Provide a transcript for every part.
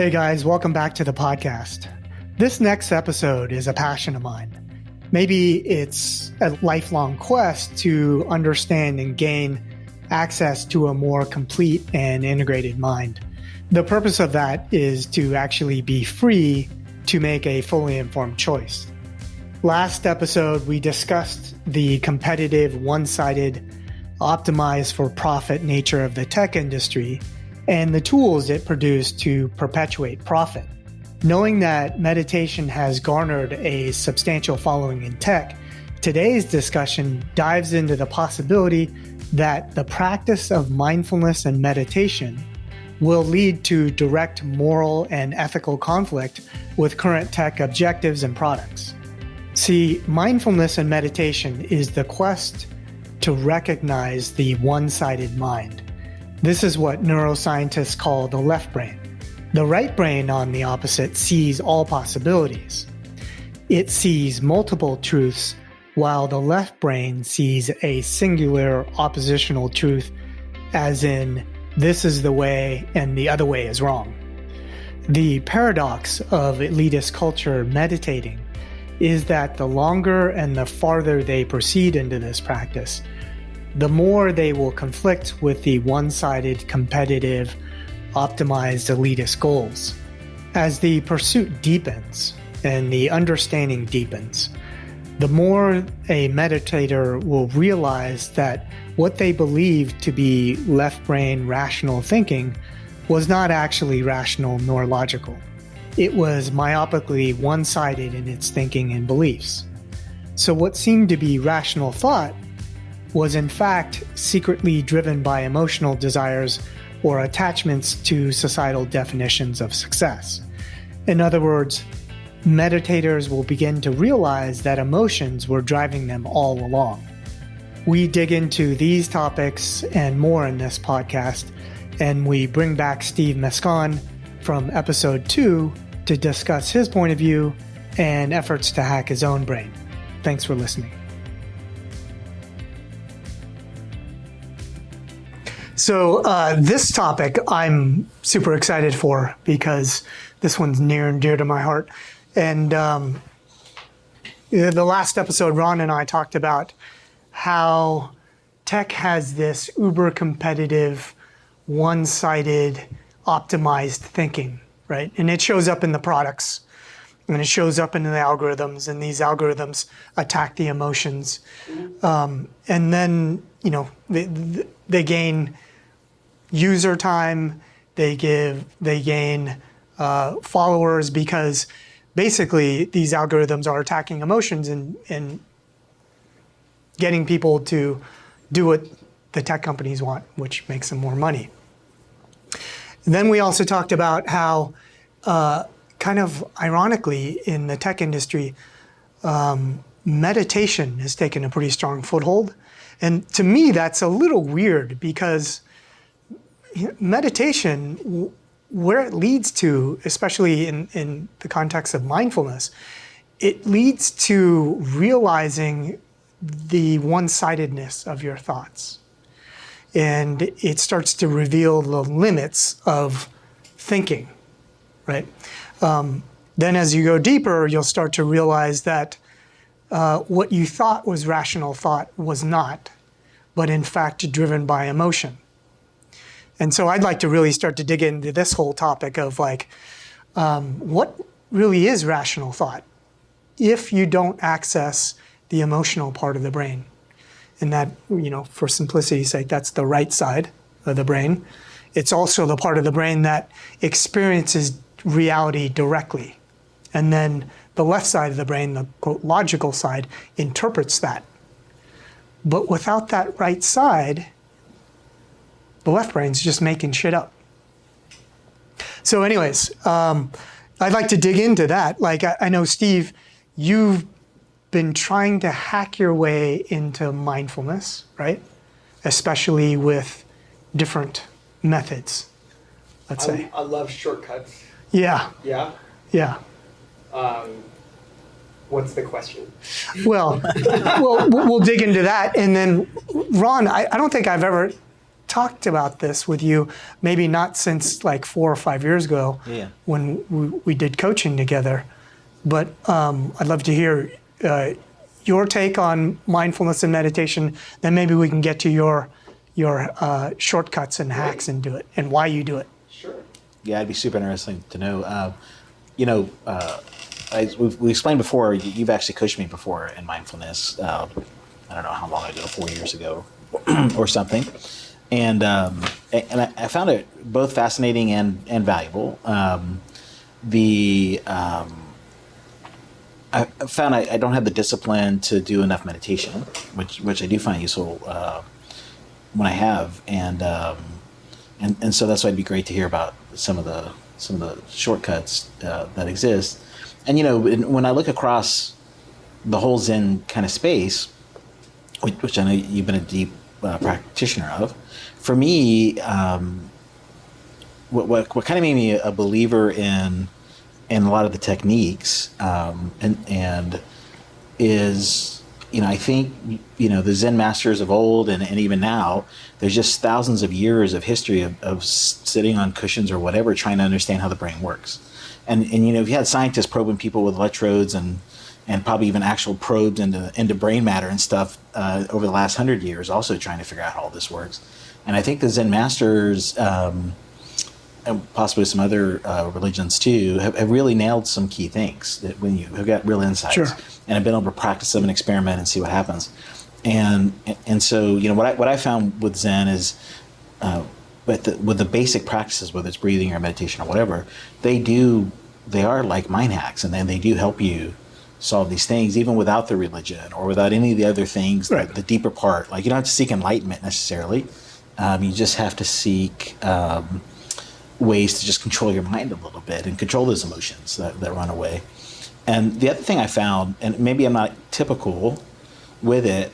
Hey guys, welcome back to the podcast. This next episode is a passion of mine. Maybe it's a lifelong quest to understand and gain access to a more complete and integrated mind. The purpose of that is to actually be free to make a fully informed choice. Last episode, we discussed the competitive, one-sided, optimized for profit nature of the tech industry and the tools it produced to perpetuate profit. Knowing that meditation has garnered a substantial following in tech, today's discussion dives into the possibility that the practice of mindfulness and meditation will lead to direct moral and ethical conflict with current tech objectives and products. See, mindfulness and meditation is the quest to recognize the one-sided mind. This is what neuroscientists call the left brain. The right brain, on the opposite, sees all possibilities. It sees multiple truths, while the left brain sees a singular oppositional truth, as in, this is the way and the other way is wrong. The paradox of elitist culture meditating is that the longer and the farther they proceed into this practice, the more they will conflict with the one-sided, competitive, optimized elitist goals. As the pursuit deepens and the understanding deepens, the more a meditator will realize that what they believed to be left brain rational thinking was not actually rational nor logical. It was myopically one-sided in its thinking and beliefs. So what seemed to be rational thought was in fact secretly driven by emotional desires or attachments to societal definitions of success. In other words, meditators will begin to realize that emotions were driving them all along. We dig into these topics and more in this podcast, and we bring back Steve Mescon from episode 2 to discuss his point of view and efforts to hack his own brain. Thanks for listening. So this topic I'm super excited for because this one's near and dear to my heart. And the last episode, Ron and I talked about how tech has this uber competitive, one-sided, optimized thinking, right? And it shows up in the products, and it shows up in the algorithms, and these algorithms attack the emotions. And then, they gain user time, they gain followers, because basically these algorithms are attacking emotions and getting people to do what the tech companies want, which makes them more money. And then we also talked about how, kind of ironically, in the tech industry, meditation has taken a pretty strong foothold. And to me, that's a little weird because meditation, where it leads to, especially in the context of mindfulness, it leads to realizing the one-sidedness of your thoughts. And it starts to reveal the limits of thinking, right? Then as you go deeper, you'll start to realize that what you thought was rational thought was not, but in fact driven by emotion. And so I'd like to really start to dig into this whole topic of what really is rational thought if you don't access the emotional part of the brain. And that, for simplicity's sake, that's the right side of the brain. It's also the part of the brain that experiences reality directly. And then the left side of the brain, the quote logical side, interprets that. But without that right side, the left brain's just making shit up. So anyways, I'd like to dig into that. I know, Steve, you've been trying to hack your way into mindfulness, right? Especially with different methods, let's say. I love shortcuts. Yeah. Yeah? Yeah. What's the question? Well, we'll dig into that. And then, Ron, I don't think I've ever talked about this with you, maybe not since like 4 or 5 years ago when we did coaching together, but I'd love to hear your take on mindfulness and meditation. Then maybe we can get to your shortcuts and hacks and do it, and why you do it. Sure. Yeah, it'd be super interesting to know. We explained before, you've actually coached me before in mindfulness. I don't know how long ago, 4 years ago or something. And I found it both fascinating and valuable. I found I don't have the discipline to do enough meditation, which I do find useful when I have, and so that's why it'd be great to hear about some of the shortcuts that exist. And when I look across the whole Zen kind of space, which I know you've been a deep practitioner of, for me, what kind of made me a believer in a lot of the techniques, and is, I think, the Zen masters of old and even now, there's just thousands of years of history of sitting on cushions or whatever, trying to understand how the brain works. And if you had scientists probing people with electrodes and probably even actual probes into brain matter and stuff over the last 100 years, also trying to figure out how all this works. And I think the Zen masters, and possibly some other religions too, have really nailed some key things that when you have got real insights and have been able to practice them and experiment and see what happens. And so what I found with Zen is, with the basic practices, whether it's breathing or meditation or whatever, they are like mind hacks, and then they do help you solve these things even without the religion or without any of the other things, the deeper part. Like, you don't have to seek enlightenment necessarily. You just have to seek ways to just control your mind a little bit and control those emotions that run away. And the other thing I found, and maybe I'm not typical with it,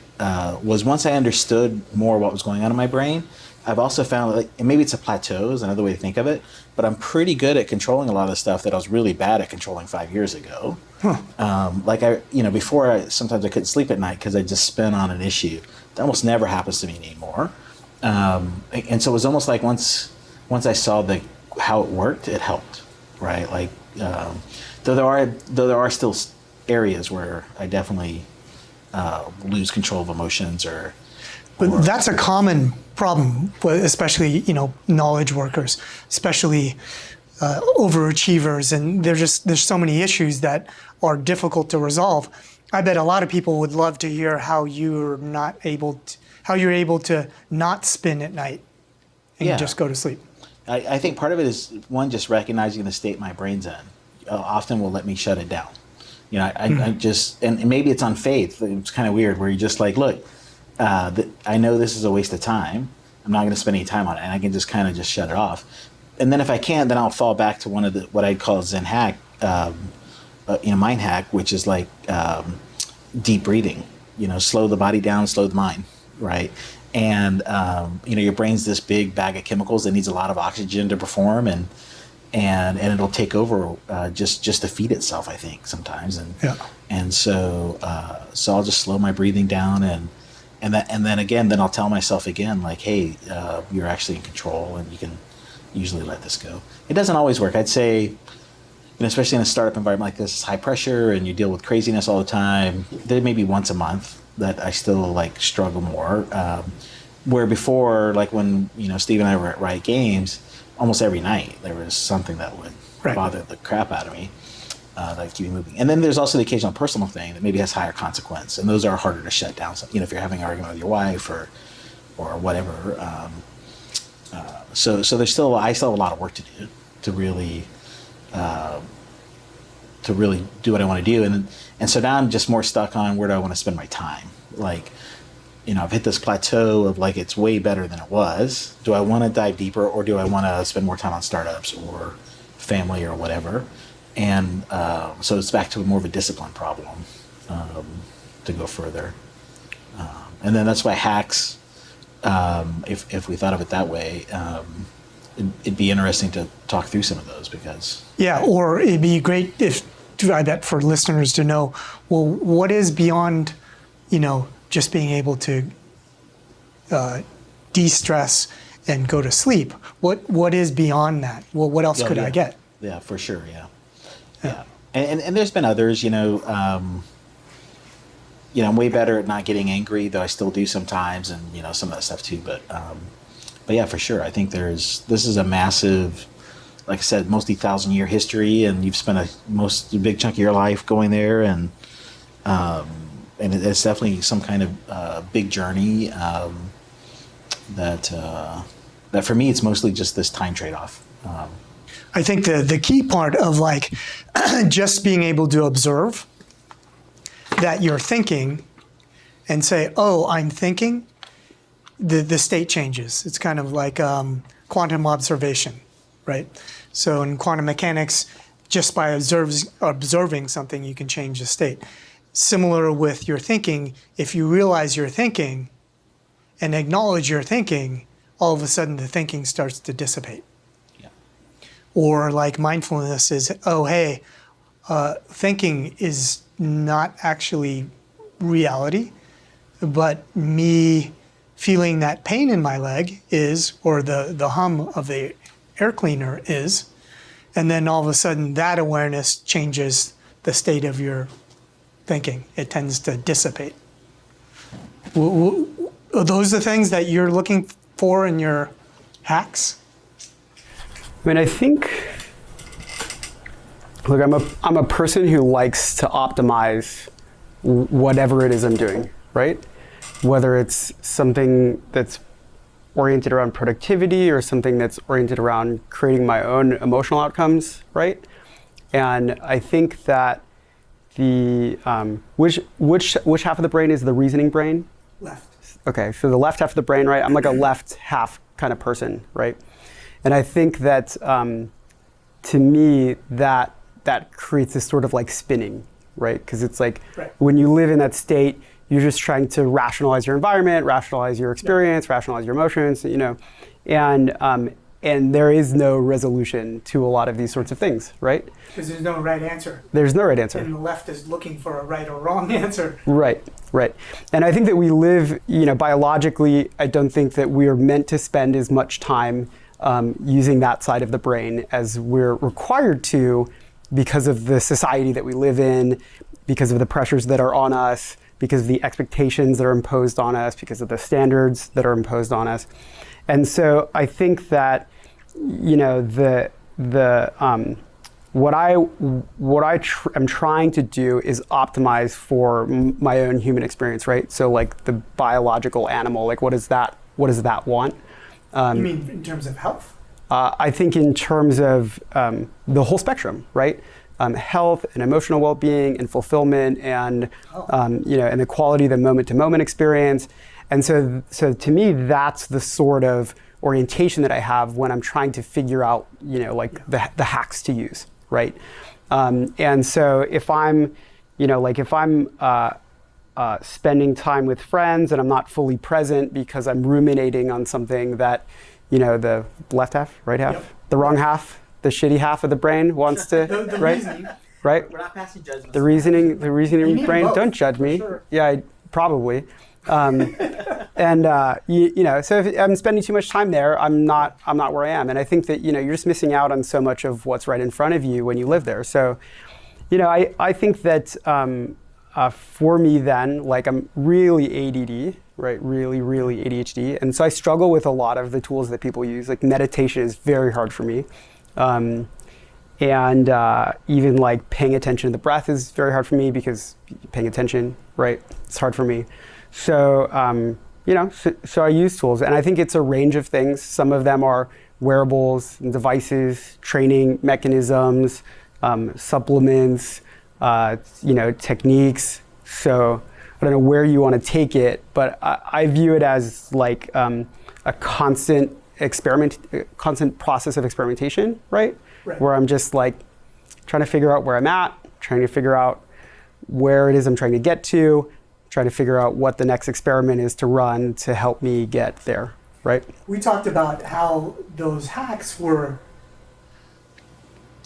was once I understood more what was going on in my brain, I've also found, and maybe it's a plateau is another way to think of it, but I'm pretty good at controlling a lot of the stuff that I was really bad at controlling 5 years ago. Before, sometimes I couldn't sleep at night because I just spin on an issue. That almost never happens to me anymore. And so it was almost like once I saw how it worked, it helped, right? Like, though there are still areas where I definitely lose control of emotions But that's a common problem, especially, knowledge workers, especially overachievers. And there's so many issues that are difficult to resolve. I bet a lot of people would love to hear how you're able to not spin at night and just go to sleep. I think part of it is, one, just recognizing the state my brain's in often will let me shut it down. I just, and maybe it's on faith. It's kind of weird where you're just like, look, I know this is a waste of time. I'm not going to spend any time on it, and I can just kind of just shut it off. And then if I can, then I'll fall back to one of what I'd call a Zen hack, mind hack, which is like deep breathing. Slow the body down, slow the mind, right? And your brain's this big bag of chemicals that needs a lot of oxygen to perform, and it'll take over just to feed itself, I think, sometimes. And so I'll just slow my breathing down, and then I'll tell myself again, like, hey, you're actually in control, and you can usually let this go. It doesn't always work. I'd say, especially in a startup environment like this, it's high pressure and you deal with craziness all the time. There may be once a month that I still struggle more. Where before, like when Steve and I were at Riot Games, almost every night there was something that would bother the crap out of me. That keep me moving. And then there's also the occasional personal thing that maybe has higher consequence, and those are harder to shut down. So, if you're having an argument with your wife or whatever. So I still have a lot of work to do to really do what I want to do, and so now I'm just more stuck on where do I want to spend my time. Like, I've hit this plateau of it's way better than it was. Do I want to dive deeper, or do I want to spend more time on startups or family or whatever? And so it's back to more of a discipline problem to go further. And then that's why hacks, if we thought of it that way, it'd be interesting to talk through some of those because... Yeah, or it'd be great I bet for listeners to know, well, what is beyond, just being able to de-stress and go to sleep. What is beyond that? Well, what else could I get? Yeah, for sure. Yeah. And there's been others, I'm way better at not getting angry, though I still do sometimes, and some of that stuff too. But yeah, for sure, I think this is a massive, like I said, mostly 1,000-year history, and you've spent a big chunk of your life going there, and it's definitely some kind of big journey. That for me, it's mostly just this time trade-off. I think the key part of like just being able to observe that you're thinking and say, oh, I'm thinking, the state changes. It's kind of like quantum observation, right? So in quantum mechanics, just by observing something, you can change the state. Similar with your thinking, if you realize you're thinking and acknowledge your thinking, all of a sudden the thinking starts to dissipate. Yeah. Or like mindfulness is, oh, hey, thinking is not actually reality, but me feeling that pain in my leg is, or the hum of the air cleaner is, and then all of a sudden that awareness changes the state of your thinking. It tends to dissipate. Are those the things that you're looking for in your hacks? I mean, I think, look, I'm a person who likes to optimize whatever it is I'm doing, right? Whether it's something that's oriented around productivity or something that's oriented around creating my own emotional outcomes, right? And I think that the which half of the brain is the reasoning brain? Left. Okay, so the left half of the brain, right? I'm like a left half kind of person, right? And I think that to me that creates this sort of like spinning, right? Because it's like when you live in that state, you're just trying to rationalize your environment, rationalize your experience, rationalize your emotions, and there is no resolution to a lot of these sorts of things, right? Because there's no right answer. There's no right answer. And the left is looking for a right or wrong answer. Right. And I think that we live, biologically, I don't think that we are meant to spend as much time using that side of the brain as we're required to because of the society that we live in, because of the pressures that are on us, because of the expectations that are imposed on us, because of the standards that are imposed on us. And so I think that, what I'm trying to do is optimize for my own human experience, right? So like the biological animal, like what does that want? You mean in terms of health? I think in terms of the whole spectrum, right? Health and emotional well-being and fulfillment and and the quality of the moment-to-moment experience. And so to me, that's the sort of orientation that I have when I'm trying to figure out, the hacks to use, right? And so if I'm spending time with friends and I'm not fully present because I'm ruminating on something that, the left half, right half, the wrong half, the shitty half of the brain wants to, the right? reasoning. Right? We're not passing judgment. The reasoning brain. Both, don't judge me. sure. Yeah, probably. So if I'm spending too much time there, I'm not where I am. And I think that, you're just missing out on so much of what's right in front of you when you live there. So, I think that for me then, like I'm really ADD, right? Really, really ADHD. And so I struggle with a lot of the tools that people use. Like meditation is very hard for me. Even like paying attention to the breath is very hard for me because paying attention, right? It's hard for me. So, so I use tools, and I think it's a range of things. Some of them are wearables and devices, training mechanisms, supplements, techniques. So I don't know where you want to take it, but I view it as like a constant process of experimentation, right? Where I'm just like trying to figure out where I'm at, trying to figure out where it is I'm trying to get to, trying to figure out what the next experiment is to run to help me get there, right? We talked about how those hacks were,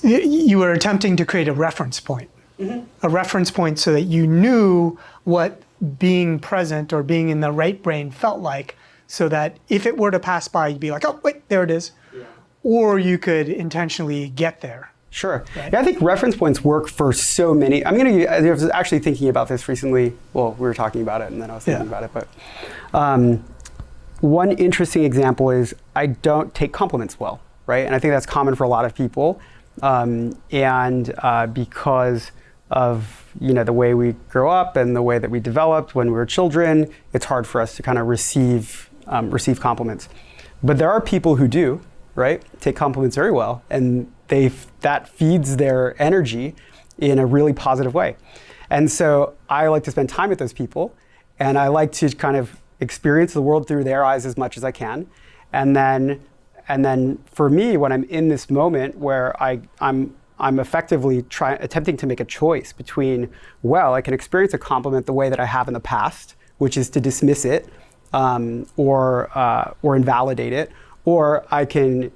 you were attempting to create a reference point. Mm-hmm. A reference point so that you knew what being present or being in the right brain felt like, so that if it were to pass by, you'd be like, oh, wait, there it is. Yeah. Or you could intentionally get there. Sure. Right. Yeah, I think reference points work for so many. I was actually thinking about this recently. Well, we were talking about it, and then I was thinking about it. But one interesting example is I don't take compliments well, right? And I think that's common for a lot of people. Because of the way we grow up and the way that we developed when we were children, it's hard for us to kind of receive compliments. But there are people who do, right? Take compliments very well, and that feeds their energy in a really positive way. And so I like to spend time with those people, and I like to kind of experience the world through their eyes as much as I can. And then for me, when I'm in this moment where I'm effectively attempting to make a choice between, well, I can experience a compliment the way that I have in the past, which is to dismiss it or invalidate it, or I can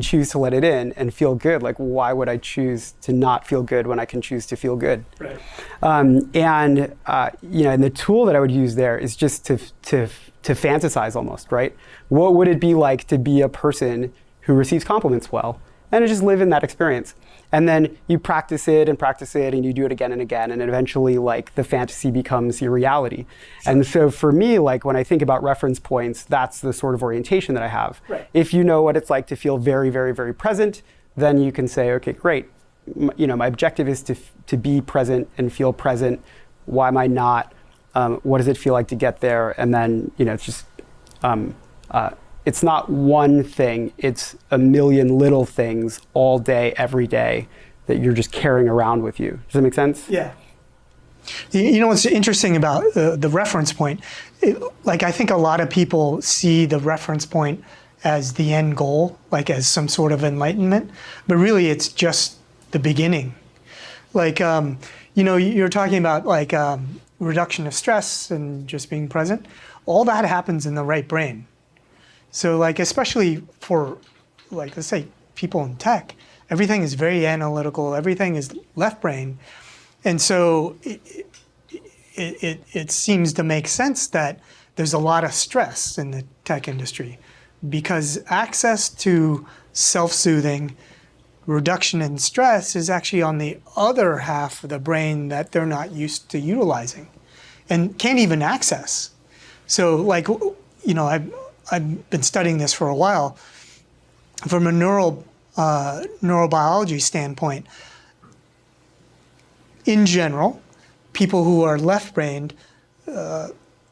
choose to let it in and feel good. Like, why would I choose to not feel good when I can choose to feel good? Right. And the tool that I would use there is just to fantasize almost, right? What would it be like to be a person who receives compliments well, and to just live in that experience? And then you practice it, and you do it again and again, and eventually, like, the fantasy becomes your reality. Sure. And so for me, like, when I think about reference points, that's the sort of orientation that I have. Right. If you know what it's like to feel very, very, very present, then you can say, okay, great. My objective is to be present and feel present. Why am I not? What does it feel like to get there? And then, it's just, it's not one thing, it's a million little things all day, every day that you're just carrying around with you. Does that make sense? Yeah. What's interesting about the reference point, I think a lot of people see the reference point as the end goal, like as some sort of enlightenment, but really it's just the beginning. You're talking about reduction of stress and just being present. All that happens in the right brain. So especially for let's say people in tech, everything is very analytical, everything is left brain. And so it seems to make sense that there's a lot of stress in the tech industry because access to self-soothing, reduction in stress is actually on the other half of the brain that they're not used to utilizing and can't even access. So I've been studying this for a while. From a neurobiology standpoint, in general, people who are left-brained,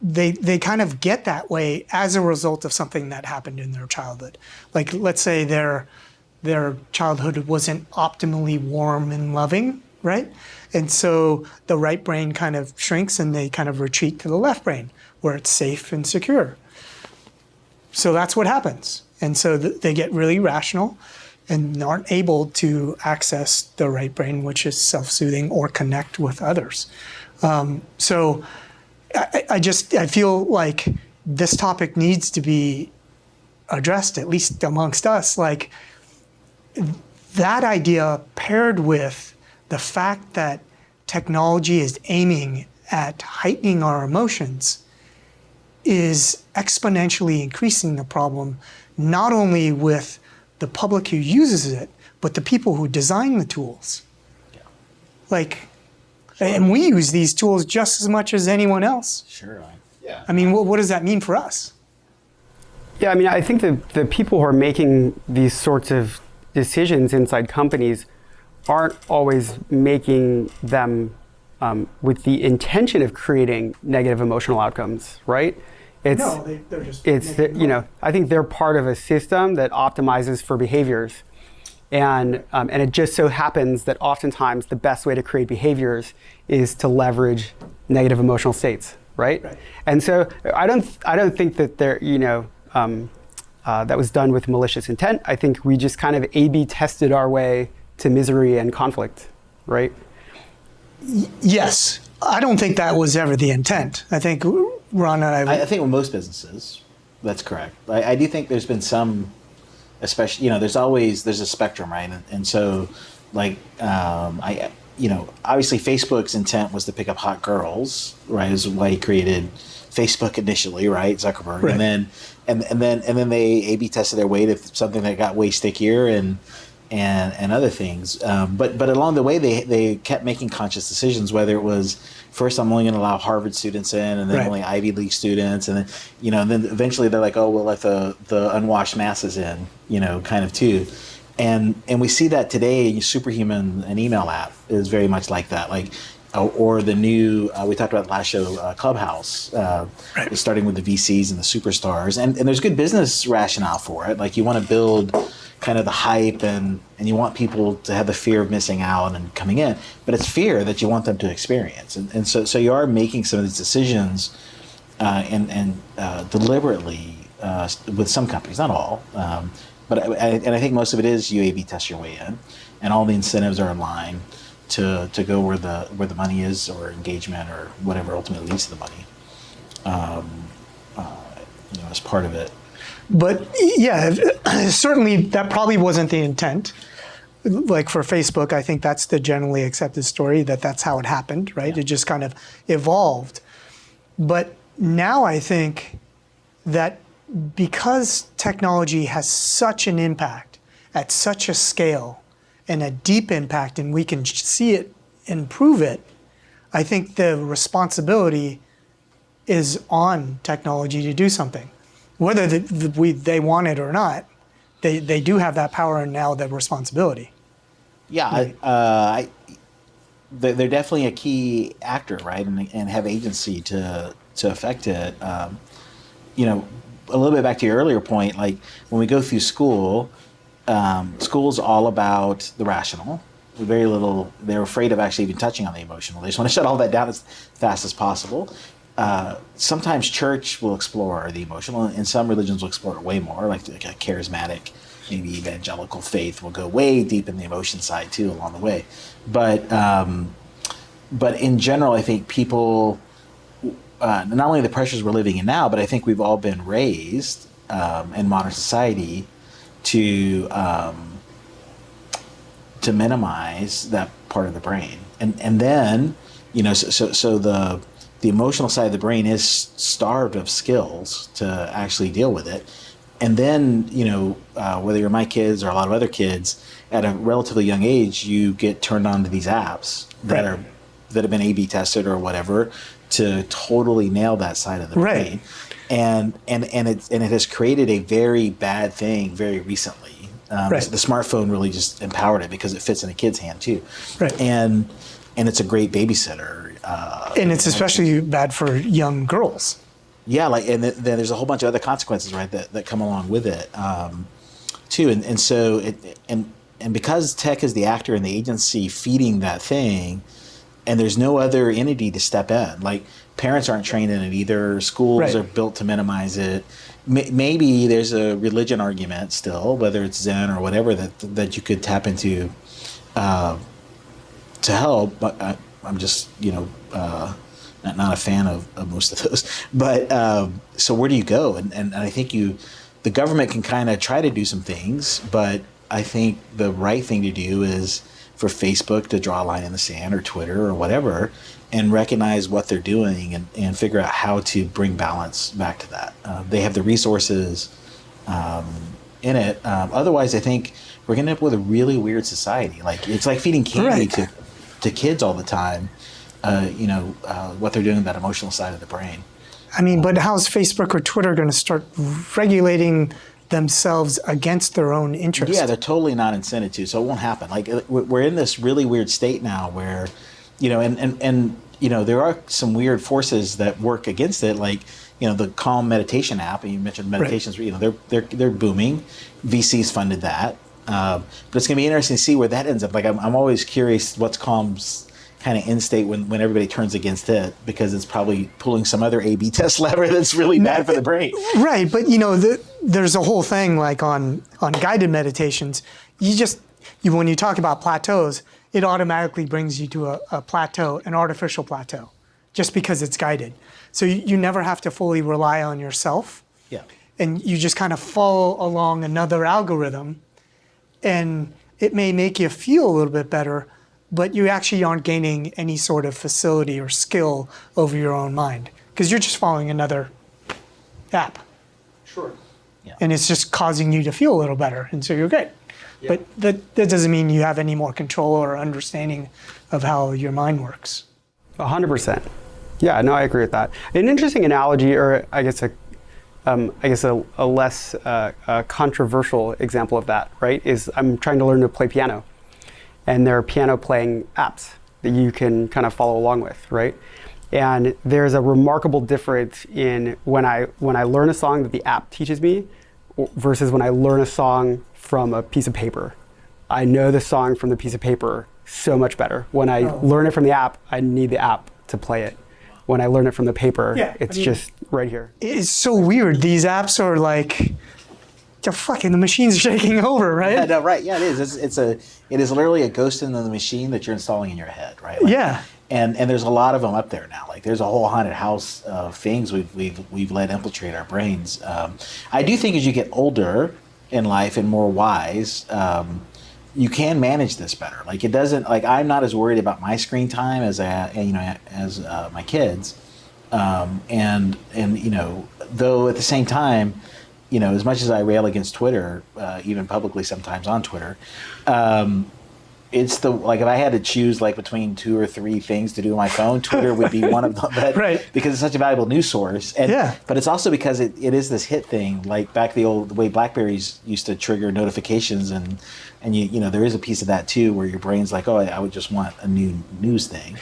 they kind of get that way as a result of something that happened in their childhood. Like, let's say their childhood wasn't optimally warm and loving, right? And so the right brain kind of shrinks and they kind of retreat to the left brain where it's safe and secure. So that's what happens. And so they get really rational and aren't able to access the right brain, which is self-soothing or connect with others. So I feel like this topic needs to be addressed, at least amongst us. Like, that idea paired with the fact that technology is aiming at heightening our emotions is exponentially increasing the problem, not only with the public who uses it, but the people who design the tools. Yeah. And we use these tools just as much as anyone else. Sure. Yeah. I mean, what does that mean for us? Yeah, I mean, I think the people who are making these sorts of decisions inside companies aren't always making them with the intention of creating negative emotional outcomes, right? They're just I think they're part of a system that optimizes for behaviors. And it just so happens that oftentimes the best way to create behaviors is to leverage negative emotional states, right? And so I don't think that that was done with malicious intent. I think we just kind of A/B tested our way to misery and conflict, right? Yes. I don't think that was ever the intent. I think Ron and I think with most businesses, that's correct. I do think there's been some, especially, there's a spectrum, right? And so, obviously Facebook's intent was to pick up hot girls, right? Is why he created Facebook initially, right? Zuckerberg, Right. and then they A/B tested their way to something that got way stickier and other things. But along the way, they kept making conscious decisions. Whether it was first, I'm only going to allow Harvard students in, and then Right. only Ivy League students, and then and then eventually they're like, oh, we'll let the unwashed masses in, kind of too. And we see that today. Superhuman, an email app, is very much like that. Like, or the new we talked about last show, Clubhouse, Right. starting with the VCs and the superstars, and there's good business rationale for it. Like, you want to build kind of the hype, and you want people to have the fear of missing out and coming in, but it's fear that you want them to experience, and so you are making some of these decisions and deliberately with some companies, not all. But I think most of it is you A/B test your way in, and all the incentives are aligned to go where the money is, or engagement, or whatever ultimately leads to the money. As part of it. But yeah, certainly that probably wasn't the intent. Like for Facebook, I think that's the generally accepted story, that's how it happened, right? Yeah. It just kind of evolved. But now I think that because technology has such an impact at such a scale and a deep impact, and we can see it and prove it, I think the responsibility is on technology to do something. Whether they want it or not, they do have that power and now the responsibility. Yeah, Right. they're definitely a key actor, right, and have agency to affect it. A little bit back to your earlier point, like when we go through school, school's all about the rational. Very little. They're afraid of actually even touching on the emotional. They just want to shut all that down as fast as possible. Sometimes church will explore the emotional, and some religions will explore it way more, like a charismatic, maybe evangelical faith will go way deep in the emotion side too along the way. But in general, I think people, not only the pressures we're living in now, but I think we've all been raised in modern society to minimize that part of the brain, and then so the emotional side of the brain is starved of skills to actually deal with it. And then, whether you're my kids or a lot of other kids, at a relatively young age, you get turned on to these apps that have been A/B tested or whatever to totally nail that side of the brain. And it has created a very bad thing very recently. The smartphone really just empowered it because it fits in a kid's hand too. Right. And it's a great babysitter. And it's especially bad for young girls. Yeah, then there's a whole bunch of other consequences, right, that come along with it, too. And so and because tech is the actor and the agency feeding that thing, and there's no other entity to step in. Like, parents aren't trained in it either. Schools are built to minimize it. Maybe there's a religion argument still, whether it's Zen or whatever, that you could tap into to help. But I'm just not a fan of most of those. But so where do you go? And I think the government can kind of try to do some things, but I think the right thing to do is for Facebook to draw a line in the sand, or Twitter or whatever, and recognize what they're doing and figure out how to bring balance back to that. They have the resources in it. Otherwise, I think we're going to end up with a really weird society. Like, it's like feeding candy to kids all the time. What they're doing with that emotional side of the brain. I mean, but how's Facebook or Twitter going to start regulating themselves against their own interest? Yeah, they're totally not incented to, so it won't happen. Like, we're in this really weird state now where, and there are some weird forces that work against it, like, the Calm meditation app, and you mentioned meditations, they're booming. VCs funded that. But it's going to be interesting to see where that ends up. Like, I'm always curious what's Calm's kind of end state when everybody turns against it, because it's probably pulling some other A/B test lever that's really bad for the brain. Right, but there's a whole thing like on guided meditations. When you talk about plateaus, it automatically brings you to a plateau, an artificial plateau, just because it's guided. So you never have to fully rely on yourself. Yeah. And you just kind of follow along another algorithm, and it may make you feel a little bit better, but you actually aren't gaining any sort of facility or skill over your own mind because you're just following another app. Sure. And it's just causing you to feel a little better, and so you're great. Yeah. But that doesn't mean you have any more control or understanding of how your mind works. 100%. Yeah, no, I agree with that. An interesting analogy, or I guess a less controversial example of that, right, is I'm trying to learn to play piano. And there are piano playing apps that you can kind of follow along with, right? And there's a remarkable difference in when I learn a song that the app teaches me versus when I learn a song from a piece of paper. I know the song from the piece of paper so much better. When I learn it from the app, I need the app to play it. When I learn it from the paper, it's just right here. It's so weird. These apps are like, the machine's shaking over, right? Yeah, no, right. Yeah, it is. It is literally a ghost in the machine that you're installing in your head, right? Yeah. And there's a lot of them up there now. Like there's a whole haunted house of things we've let infiltrate our brains. I do think as you get older in life and more wise, you can manage this better. Like it doesn't. Like I'm not as worried about my screen time as my kids, and though at the same time, as much as I rail against Twitter, even publicly sometimes on Twitter. It's if I had to choose between 2 or 3 things to do on my phone, Twitter would be one of them. But, right. Because it's such a valuable news source. But it's also because it is this hit thing, like back the way BlackBerries used to trigger notifications, and there is a piece of that too, where your brain's like, oh, I would just want a new news thing.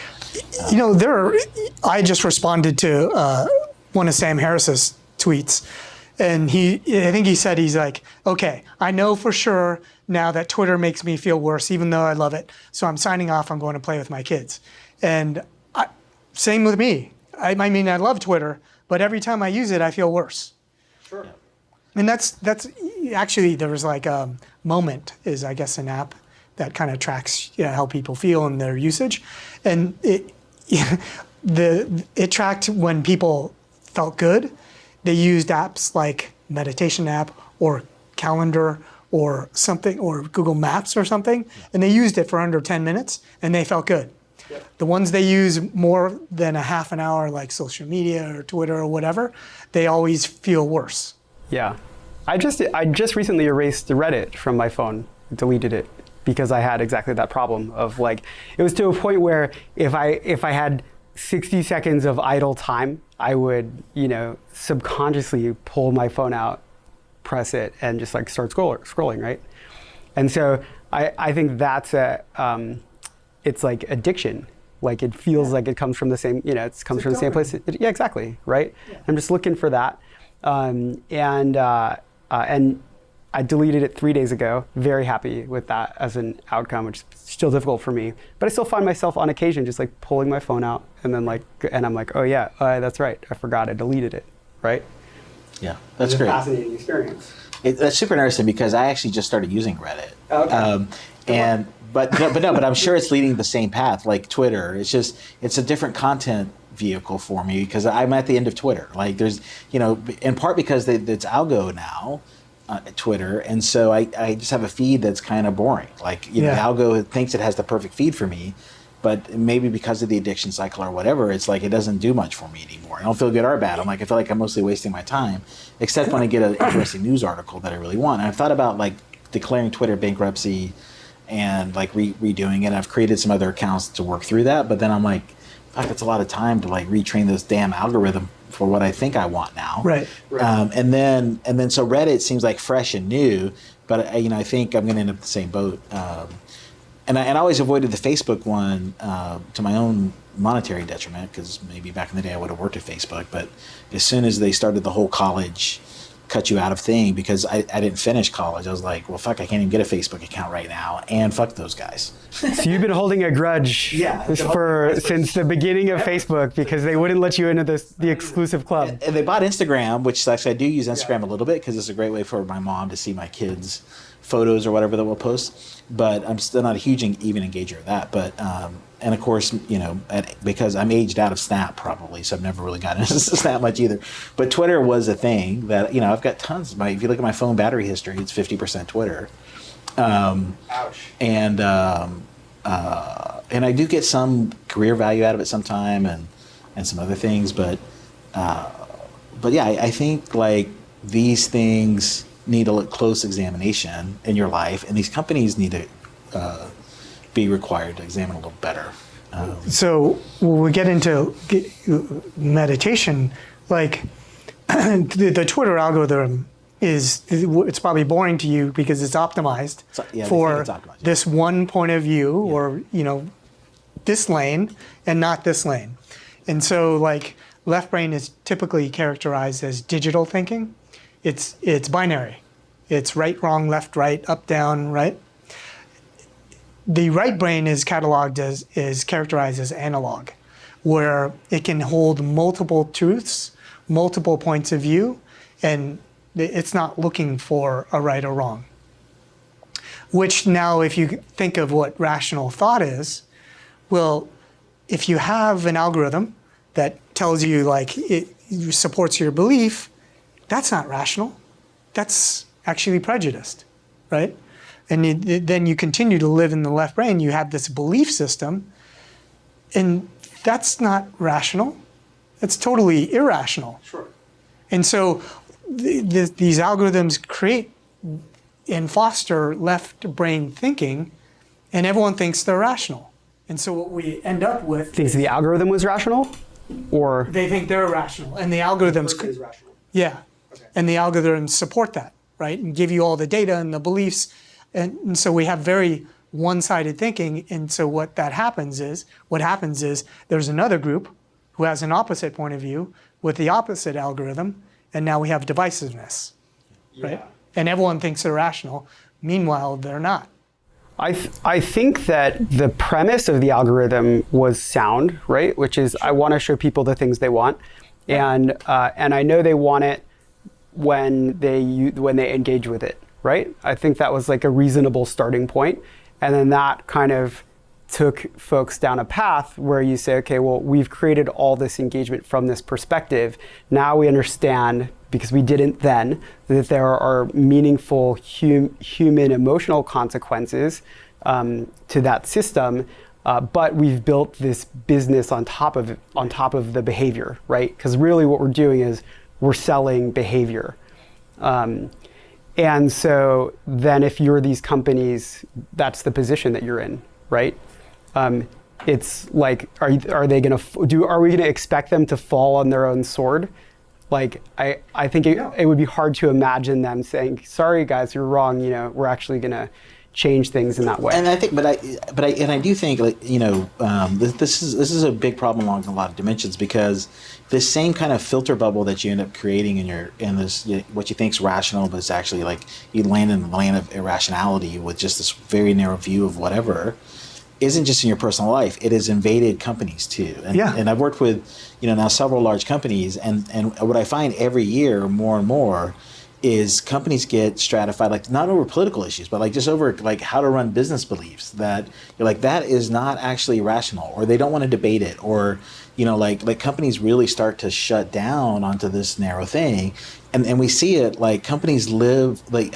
I just responded to one of Sam Harris's tweets. And I think he said, he's like, okay, I know for sure now that Twitter makes me feel worse, even though I love it. So I'm signing off. I'm going to play with my kids. And same with me. I love Twitter, but every time I use it, I feel worse. Sure. And that's actually, there was Moment is, I guess, an app that kind of tracks how people feel and their usage. And it tracked when people felt good. They used apps like meditation app or calendar or something, or Google Maps or something, and they used it for under 10 minutes and they felt good. Yep. The ones they use more than a half an hour, like social media or Twitter or whatever, they always feel worse. Yeah. I just recently erased Reddit from my phone, deleted it, because I had exactly that problem of it was to a point where if I had 60 seconds of idle time, I would, subconsciously pull my phone out, press it, and just start scrolling, right? And so I think that's it's like addiction. It feels like it comes from the same, it comes from the same place. Yeah, exactly, right? Yeah. I'm just looking for that. And I deleted it 3 days ago. Very happy with that as an outcome, which is still difficult for me. But I still find myself on occasion just pulling my phone out and then and I'm like, oh yeah, that's right. I forgot I deleted it, right? Yeah, that's great. It's a fascinating experience. That's super interesting because I actually just started using Reddit. Okay. But I'm sure it's leading the same path like Twitter. It's a different content vehicle for me because I'm at the end of Twitter. There's, in part because it's algo now. Twitter, and so I just have a feed that's kind of boring. The algo thinks it has the perfect feed for me, but maybe because of the addiction cycle or whatever, it's it doesn't do much for me anymore. I don't feel good or bad. I feel like I'm mostly wasting my time, except when I get an interesting news article that I really want. And I've thought about declaring Twitter bankruptcy and redoing it. I've created some other accounts to work through that, but then I'm like, fuck, that's a lot of time to retrain this damn algorithm for what I think I want now. Right. And then so Reddit seems fresh and new, but I think I'm going to end up in the same boat. And I always avoided the Facebook one to my own monetary detriment, because maybe back in the day I would have worked at Facebook. But as soon as they started the whole college cut you out of thing, because I didn't finish college, I was like, well, fuck, I can't even get a Facebook account right now, and fuck those guys. So you've been holding a grudge since the beginning of Facebook, because they wouldn't let you into the exclusive club. And they bought Instagram, which actually I do use Instagram a little bit because it's a great way for my mom to see my kids' photos or whatever that we'll post. But I'm still not a huge even engager of that. But and of course, because I'm aged out of Snap probably, so I've never really gotten into Snap much either. But Twitter was a thing that I've got tons. If you look at my phone battery history, it's 50% Twitter. Ouch. And and I do get some career value out of it sometime, and some other things, but yeah, I think like these things need a close examination in your life, and these companies need to be required to examine a little better. So when we get into meditation, like the Twitter algorithm it's probably boring to you because it's optimized for this one point of view, or this lane and not this lane. And so like left brain is typically characterized as digital thinking. It's binary. It's right, wrong, left, right, up, down, right. The right brain is characterized as analog, where it can hold multiple truths, multiple points of view, and it's not looking for a right or wrong. Which now, if you think of what rational thought is, well, if you have an algorithm that tells you like it supports your belief, that's not rational. That's actually prejudiced, right? And then you continue to live in the left brain. You have this belief system, and that's not rational. That's totally irrational. Sure. And so these algorithms create and foster left brain thinking, and everyone thinks they're rational. And so what we end up with Thinks the algorithm was rational, or they think they're rational, and the algorithms Is rational. yeah, Okay. and the algorithms support that, right, and give you all the data and the beliefs, and so we have very one-sided thinking. And so what happens is there's another group who has an opposite point of view with the opposite algorithm, and now we have divisiveness, right? Yeah. And everyone thinks they're rational. Meanwhile, they're not. I think that the premise of the algorithm was sound, right? Which is I want to show people the things they want, and I know they want it when they engage with it, right? I think that was like a reasonable starting point, and then that kind of took folks down a path where you say, okay, well, we've created all this engagement from this perspective. Now we understand, because we didn't then, that there are meaningful human emotional consequences to that system, but we've built this business on top of the behavior, right? Because really what we're doing is we're selling behavior. And so then if you're these companies, that's the position that you're in, right? It's like, are we going to expect them to fall on their own sword? Like, I think it would be hard to imagine them saying, sorry guys, you're wrong, we're actually going to change things in that way. And I think, but I do think, like, this is a big problem along a lot of dimensions, because this same kind of filter bubble that you end up creating in this, what you think is rational, but it's actually like you land in the land of irrationality with just this very narrow view of whatever, isn't just in your personal life. It has invaded companies too. And I've worked with, now several large companies, and what I find every year more and more is companies get stratified, like not over political issues, but like just over like how to run business beliefs, that you're like, that is not actually rational, or they don't want to debate it, or like companies really start to shut down onto this narrow thing. And we see it, like companies live, like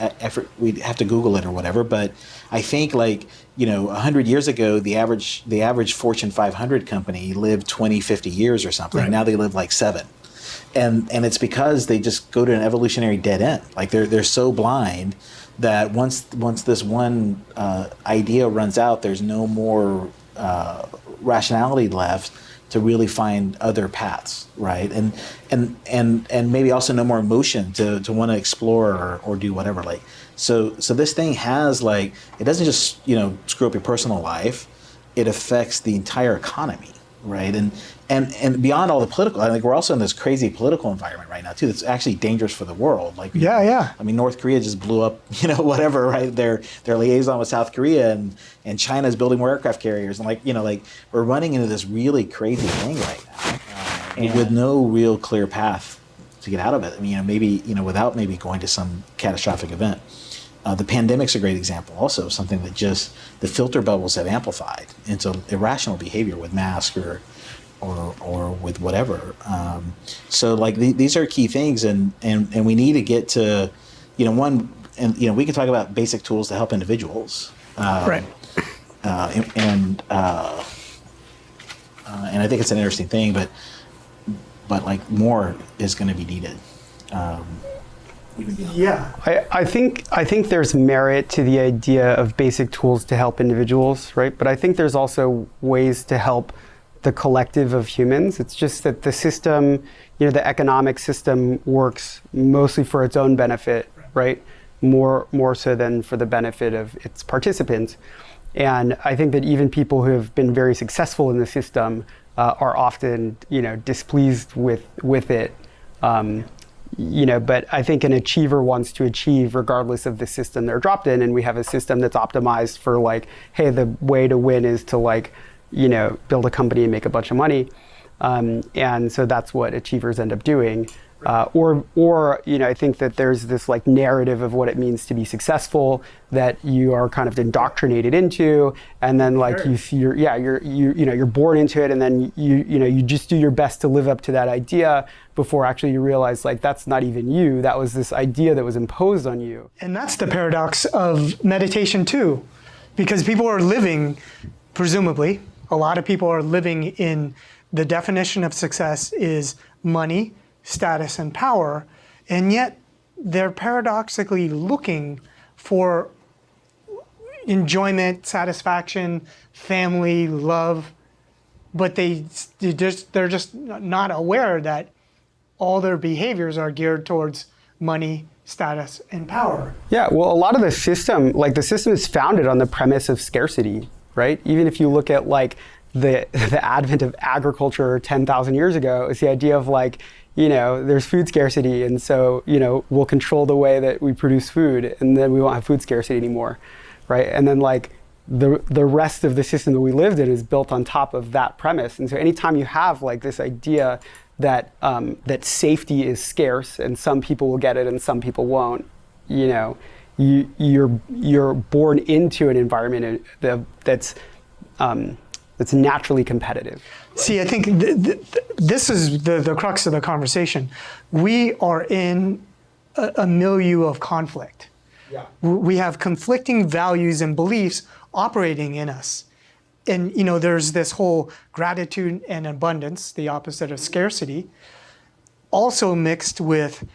we'd have to Google it or whatever, but I think like 100 years ago, the average Fortune 500 company lived 20, 50 years or something. Right. Now they live like 7. And it's because they just go to an evolutionary dead end. Like they're so blind that once this one idea runs out, there's no more rationality left to really find other paths, right? And maybe also no more emotion to want to explore or do whatever. Like so this thing has, like, it doesn't just screw up your personal life, it affects the entire economy, right? And beyond all the political, I think we're also in this crazy political environment right now too. That's actually dangerous for the world. Like, I mean, North Korea just blew up, whatever, right? Their liaison with South Korea, and China's building more aircraft carriers, and like we're running into this really crazy thing right now, with no real clear path to get out of it. I mean, maybe without maybe going to some catastrophic event. The pandemic's a great example also of something that just the filter bubbles have amplified into irrational behavior with masks or with whatever. So like these are key things, and we need to get to, we can talk about basic tools to help individuals. Right. and I think it's an interesting thing, but like more is going to be needed. Even beyond. Yeah. I think there's merit to the idea of basic tools to help individuals, right? But I think there's also ways to help the collective of humans. It's just that the system, the economic system works mostly for its own benefit, right? More so than for the benefit of its participants. And I think that even people who have been very successful in the system are often, displeased with it. But I think an achiever wants to achieve regardless of the system they're dropped in, and we have a system that's optimized for like, hey, the way to win is to build a company and make a bunch of money, and so that's what achievers end up doing. Or I think that there's this like narrative of what it means to be successful that you are kind of indoctrinated into, and then like you're born into it, and then you just do your best to live up to that idea before actually you realize like that's not even you. That was this idea that was imposed on you. And that's the paradox of meditation too, because people are living, presumably, a lot of people are living in the definition of success is money, status, and power, and yet they're paradoxically looking for enjoyment, satisfaction, family, love, but they're just not aware that all their behaviors are geared towards money, status, and power. Yeah, well, a lot of the system is founded on the premise of scarcity, right? Even if you look at like the advent of agriculture 10,000 years ago, it's the idea of like, there's food scarcity, and so, we'll control the way that we produce food, and then we won't have food scarcity anymore, right? And then like the rest of the system that we lived in is built on top of that premise. And so anytime you have like this idea that that safety is scarce and some people will get it and some people won't, you're born into an environment that's naturally competitive. See, I think this is the crux of the conversation. We are in a milieu of conflict. Yeah. We have conflicting values and beliefs operating in us. And, there's this whole gratitude and abundance, the opposite of scarcity, also mixed with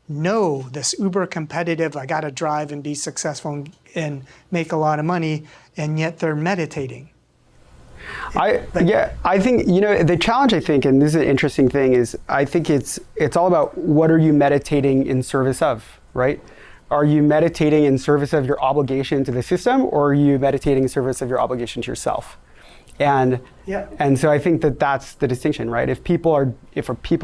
this uber competitive, I got to drive and be successful and make a lot of money, and yet they're meditating. I think, the challenge, I think, and this is an interesting thing, is I think it's all about what are you meditating in service of, right? Are you meditating in service of your obligation to the system, or are you meditating in service of your obligation to yourself? And so I think that that's the distinction, right? If people are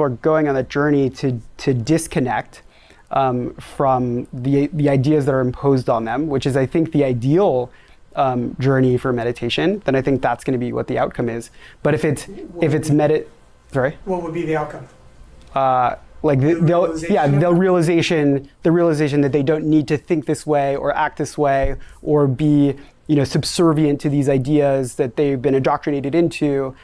going on that journey to disconnect from the ideas that are imposed on them, which is, I think, the ideal journey for meditation, then I think that's going to be what the outcome is. But What would be the outcome? The realization that they don't need to think this way or act this way or be subservient to these ideas that they've been indoctrinated into.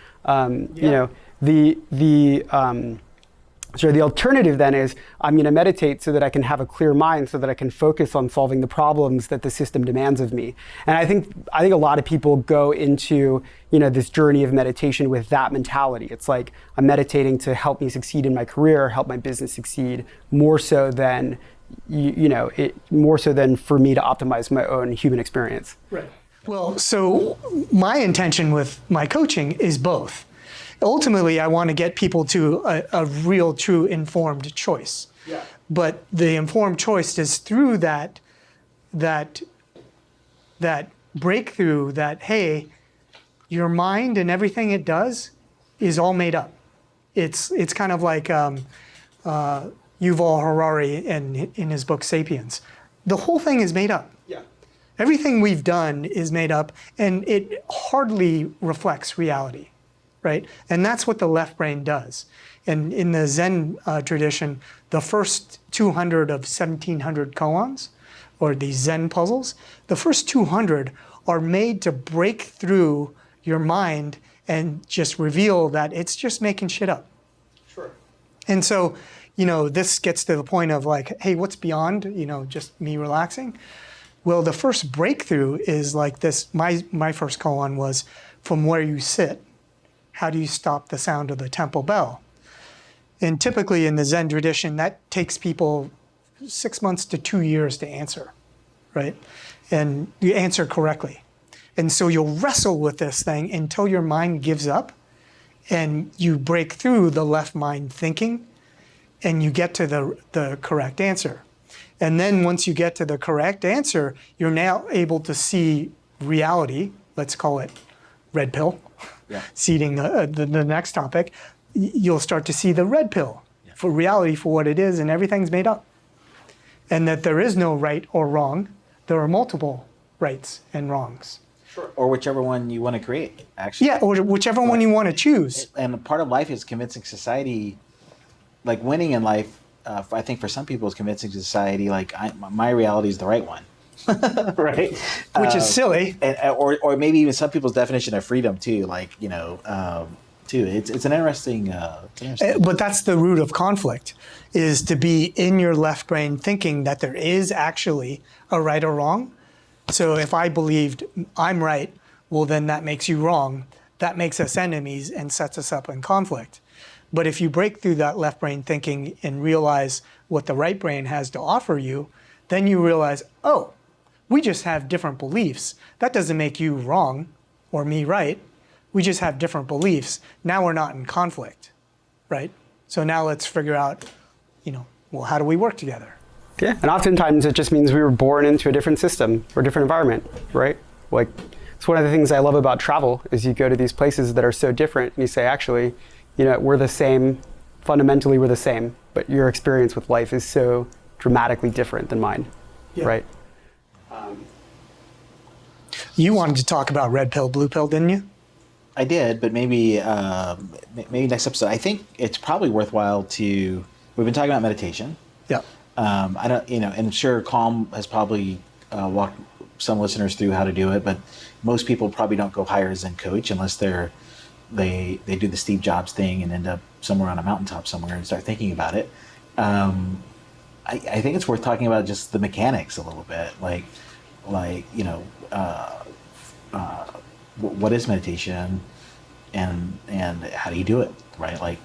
The alternative then is I'm going to meditate so that I can have a clear mind, so that I can focus on solving the problems that the system demands of me. And I think a lot of people go into this journey of meditation with that mentality. It's like I'm meditating to help me succeed in my career, help my business succeed, more so than for me to optimize my own human experience. Right. Well, so my intention with my coaching is both. Ultimately, I want to get people to a real, true, informed choice. Yeah. But the informed choice is through that breakthrough that, hey, your mind and everything it does is all made up. It's kind of like Yuval Harari in his book *Sapiens*. The whole thing is made up. Yeah. Everything we've done is made up, and it hardly reflects reality. Right? And that's what the left brain does. And in the Zen tradition, the first 200 of 1,700 koans, or these Zen puzzles, the first 200 are made to break through your mind and just reveal that it's just making shit up. Sure. And so, this gets to the point of like, hey, what's beyond, just me relaxing? Well, the first breakthrough is like this. My first koan was, from where you sit, how do you stop the sound of the temple bell? And typically in the Zen tradition, that takes people 6 months to 2 years to answer, right? And you answer correctly. And so you'll wrestle with this thing until your mind gives up and you break through the left mind thinking and you get to the correct answer. And then once you get to the correct answer, you're now able to see reality. Let's call it red pill, seeding the next topic. You'll start to see the red pill for reality for what it is, and everything's made up. And that there is no right or wrong. There are multiple rights and wrongs. Sure. Or whichever one you want to create, actually. Yeah, or whichever one you want to choose. And part of life is convincing society, like winning in life, I think for some people is convincing society, like my reality is the right one. Right? Which is silly. Or maybe even some people's definition of freedom too, like, too. It's an interesting... But that's the root of conflict, is to be in your left brain thinking that there is actually a right or wrong. So if I believed I'm right, well, then that makes you wrong. That makes us enemies and sets us up in conflict. But if you break through that left brain thinking and realize what the right brain has to offer you, then you realize, oh, we just have different beliefs. That doesn't make you wrong or me right. We just have different beliefs. Now we're not in conflict, right? So now let's figure out, well, how do we work together? Yeah, and oftentimes it just means we were born into a different system or different environment, right? Like, it's one of the things I love about travel is you go to these places that are so different and you say, actually, we're the same, fundamentally we're the same, but your experience with life is so dramatically different than mine, right? You wanted to talk about red pill, blue pill, didn't you? I did, but maybe next episode. I think it's probably worthwhile to. We've been talking about meditation. Yeah. I don't, and sure, Calm has probably walked some listeners through how to do it, but most people probably don't go hire a Zen coach unless they do the Steve Jobs thing and end up somewhere on a mountaintop somewhere and start thinking about it. I think it's worth talking about just the mechanics a little bit, what is meditation, and how do you do it, right?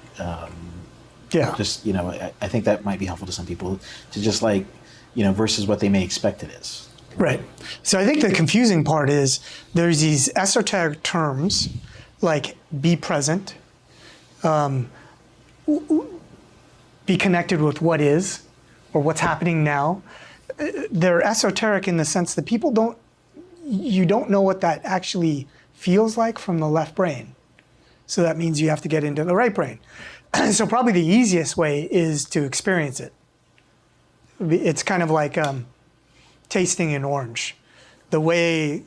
Just I think that might be helpful to some people to just versus what they may expect it is. Right. So I think the confusing part is there's these esoteric terms like be present, be connected with what is or what's happening now. They're esoteric in the sense that you don't know what that actually feels like from the left brain. So that means you have to get into the right brain. So probably the easiest way is to experience it. It's kind of like tasting an orange. The way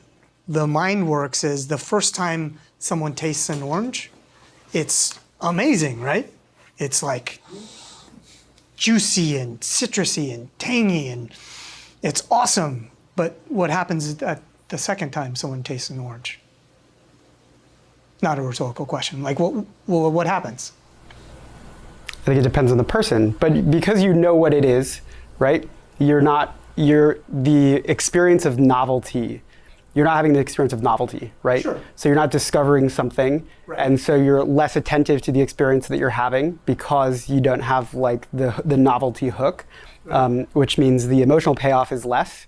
the mind works is the first time someone tastes an orange, it's amazing, right? It's like juicy and citrusy and tangy and it's awesome. But what happens at the second time someone tastes an orange? Not a rhetorical question. What happens? I think it depends on the person, but because you know what it is, right? You're the experience of novelty. You're not having the experience of novelty, right? Sure. So you're not discovering something, right. And so you're less attentive to the experience that you're having because you don't have the novelty hook, right. Which means the emotional payoff is less.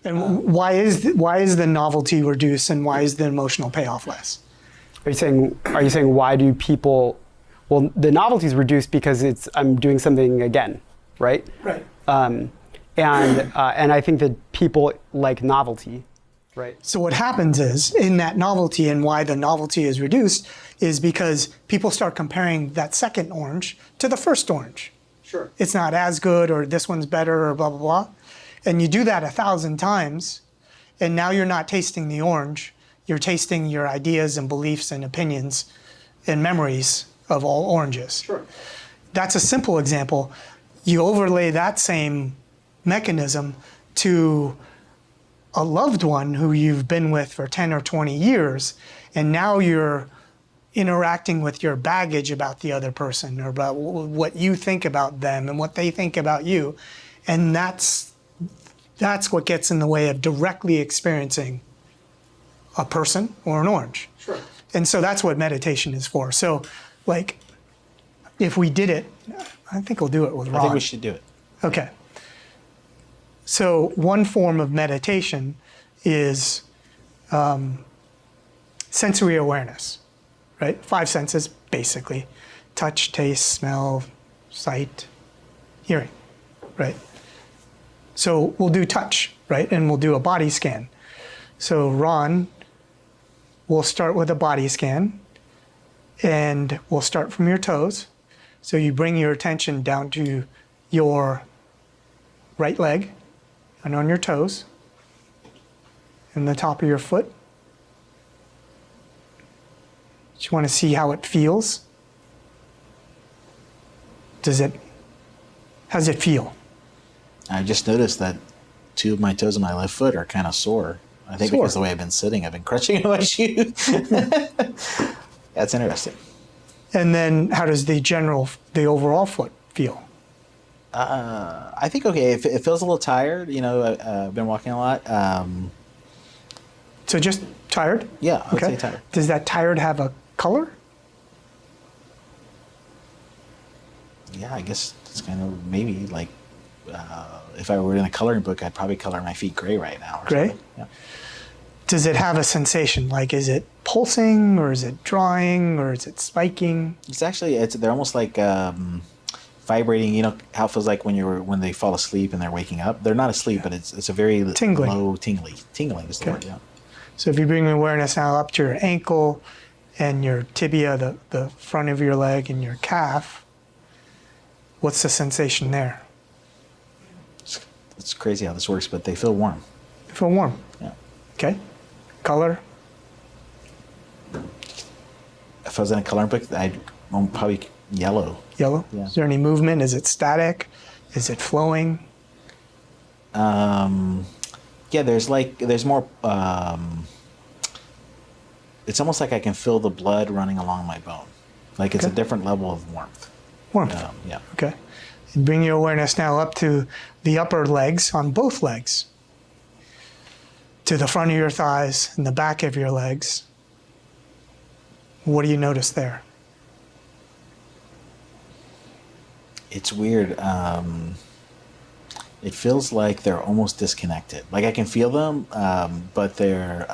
And why is the novelty reduced and why is the emotional payoff less? Are you saying why do people? Well, the novelty is reduced because I'm doing something again, right? Right. And I think that people like novelty, right? So what happens is in that novelty, and why the novelty is reduced is because people start comparing that second orange to the first orange. Sure. It's not as good, or this one's better, or blah blah blah. And you do that 1,000 times, and now you're not tasting the orange. You're tasting your ideas and beliefs and opinions and memories of all oranges. Sure. That's a simple example. You overlay that same mechanism to a loved one who you've been with for 10 or 20 years, and now you're interacting with your baggage about the other person or about what you think about them and what they think about you. And that's That's what gets in the way of directly experiencing a person or an orange. Sure. And so that's what meditation is for. So, like, if we did it, I think we'll do it with Ron. I think we should do it. Okay. So one form of meditation is sensory awareness, right? 5 senses, basically. Touch, taste, smell, sight, hearing, right? So we'll do touch, right? And we'll do a body scan. So Ron, we'll start with a body scan, and we'll start from your toes. So you bring your attention down to your right leg and on your toes and the top of your foot. You want to see how it feels. How does it feel? I just noticed that 2 of my toes on my left foot are kind of sore. I think because the way I've been sitting, I've been crunching on my shoe. That's interesting. And then how does the overall foot feel? I think okay. It feels a little tired. I've been walking a lot. So just tired? Yeah, I would say tired. Does that tired have a color? Yeah, I guess it's kind of maybe like if I were in a coloring book, I'd probably color my feet gray right now. Gray? Something. Yeah. Does it have a sensation? Like, is it pulsing, or is it drawing, or is it spiking? They're almost like vibrating. You know how it feels like when they fall asleep and they're waking up. They're not asleep, but it's a very Tingling. low tingling is the word. Yeah. So if you bring awareness now up to your ankle and your tibia, the front of your leg, and your calf, what's the sensation there? It's crazy how this works, but they feel warm. They feel warm. Yeah. Okay. Color? If I was in a coloring book, I'd probably yellow. Yellow? Yeah. Is there any movement? Is it static? Is it flowing? Yeah, there's more. It's almost like I can feel the blood running along my bone. Like it's a different level of warmth. Warmth. Yeah. Okay. And bring your awareness now up to the upper legs on both legs, to the front of your thighs and the back of your legs. What do you notice there? It's weird. It feels like they're almost disconnected. Like I can feel them, but they're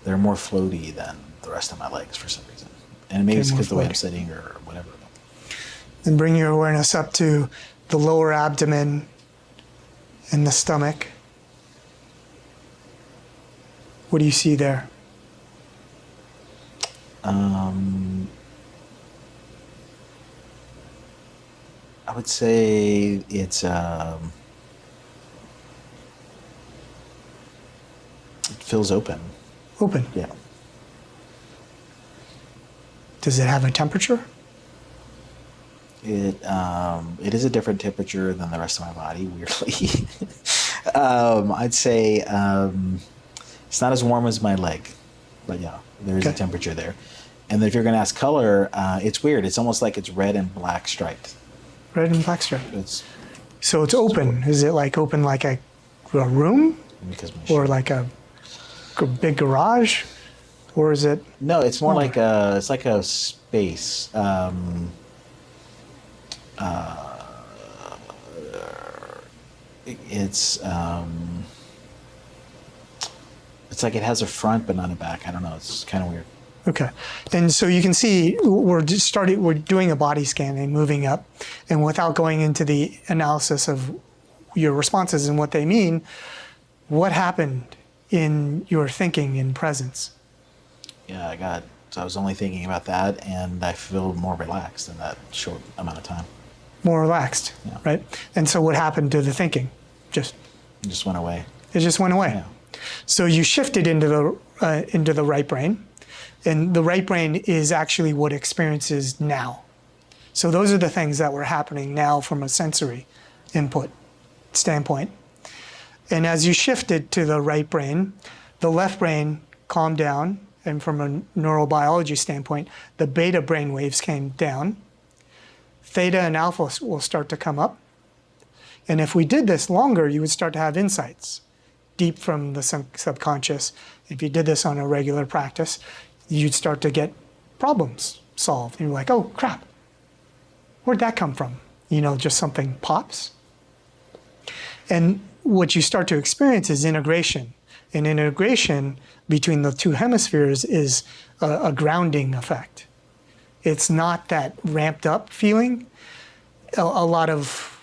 more floaty than the rest of my legs for some reason. And maybe it's because the way I'm sitting or whatever. And bring your awareness up to the lower abdomen and the stomach. What do you see there? I would say it's it feels open. Open. Yeah. Does it have a temperature? It is a different temperature than the rest of my body, weirdly. I'd say it's not as warm as my leg, but yeah, there is a temperature there. And then if you're going to ask color, it's weird. It's almost like it's red and black striped. Red and black stripe. So it's open. Is it like open like a room? Or like a big garage? Or is it? No, it's more like it's like a space. It's like it has a front but not a back. I don't know. It's kind of weird. Okay. And so you can see we're doing a body scanning, moving up, and without going into the analysis of your responses and what they mean, what happened in your thinking in presence? Yeah, so I was only thinking about that, and I feel more relaxed in that short amount of time. More relaxed, right? And so what happened to the thinking? It just went away. It just went away. Yeah. So you shifted into the right brain, and the right brain is actually what experiences now. So those are the things that were happening now from a sensory input standpoint. And as you shifted to the right brain, the left brain calmed down, and from a neurobiology standpoint, the beta brain waves came down. Theta and alpha will start to come up. And if we did this longer, you would start to have insights deep from the subconscious. If you did this on a regular practice, you'd start to get problems solved. And you're like, oh, crap, where'd that come from? Just something pops. And what you start to experience is integration. And integration between the two hemispheres is a grounding effect. It's not that ramped up feeling. A lot of,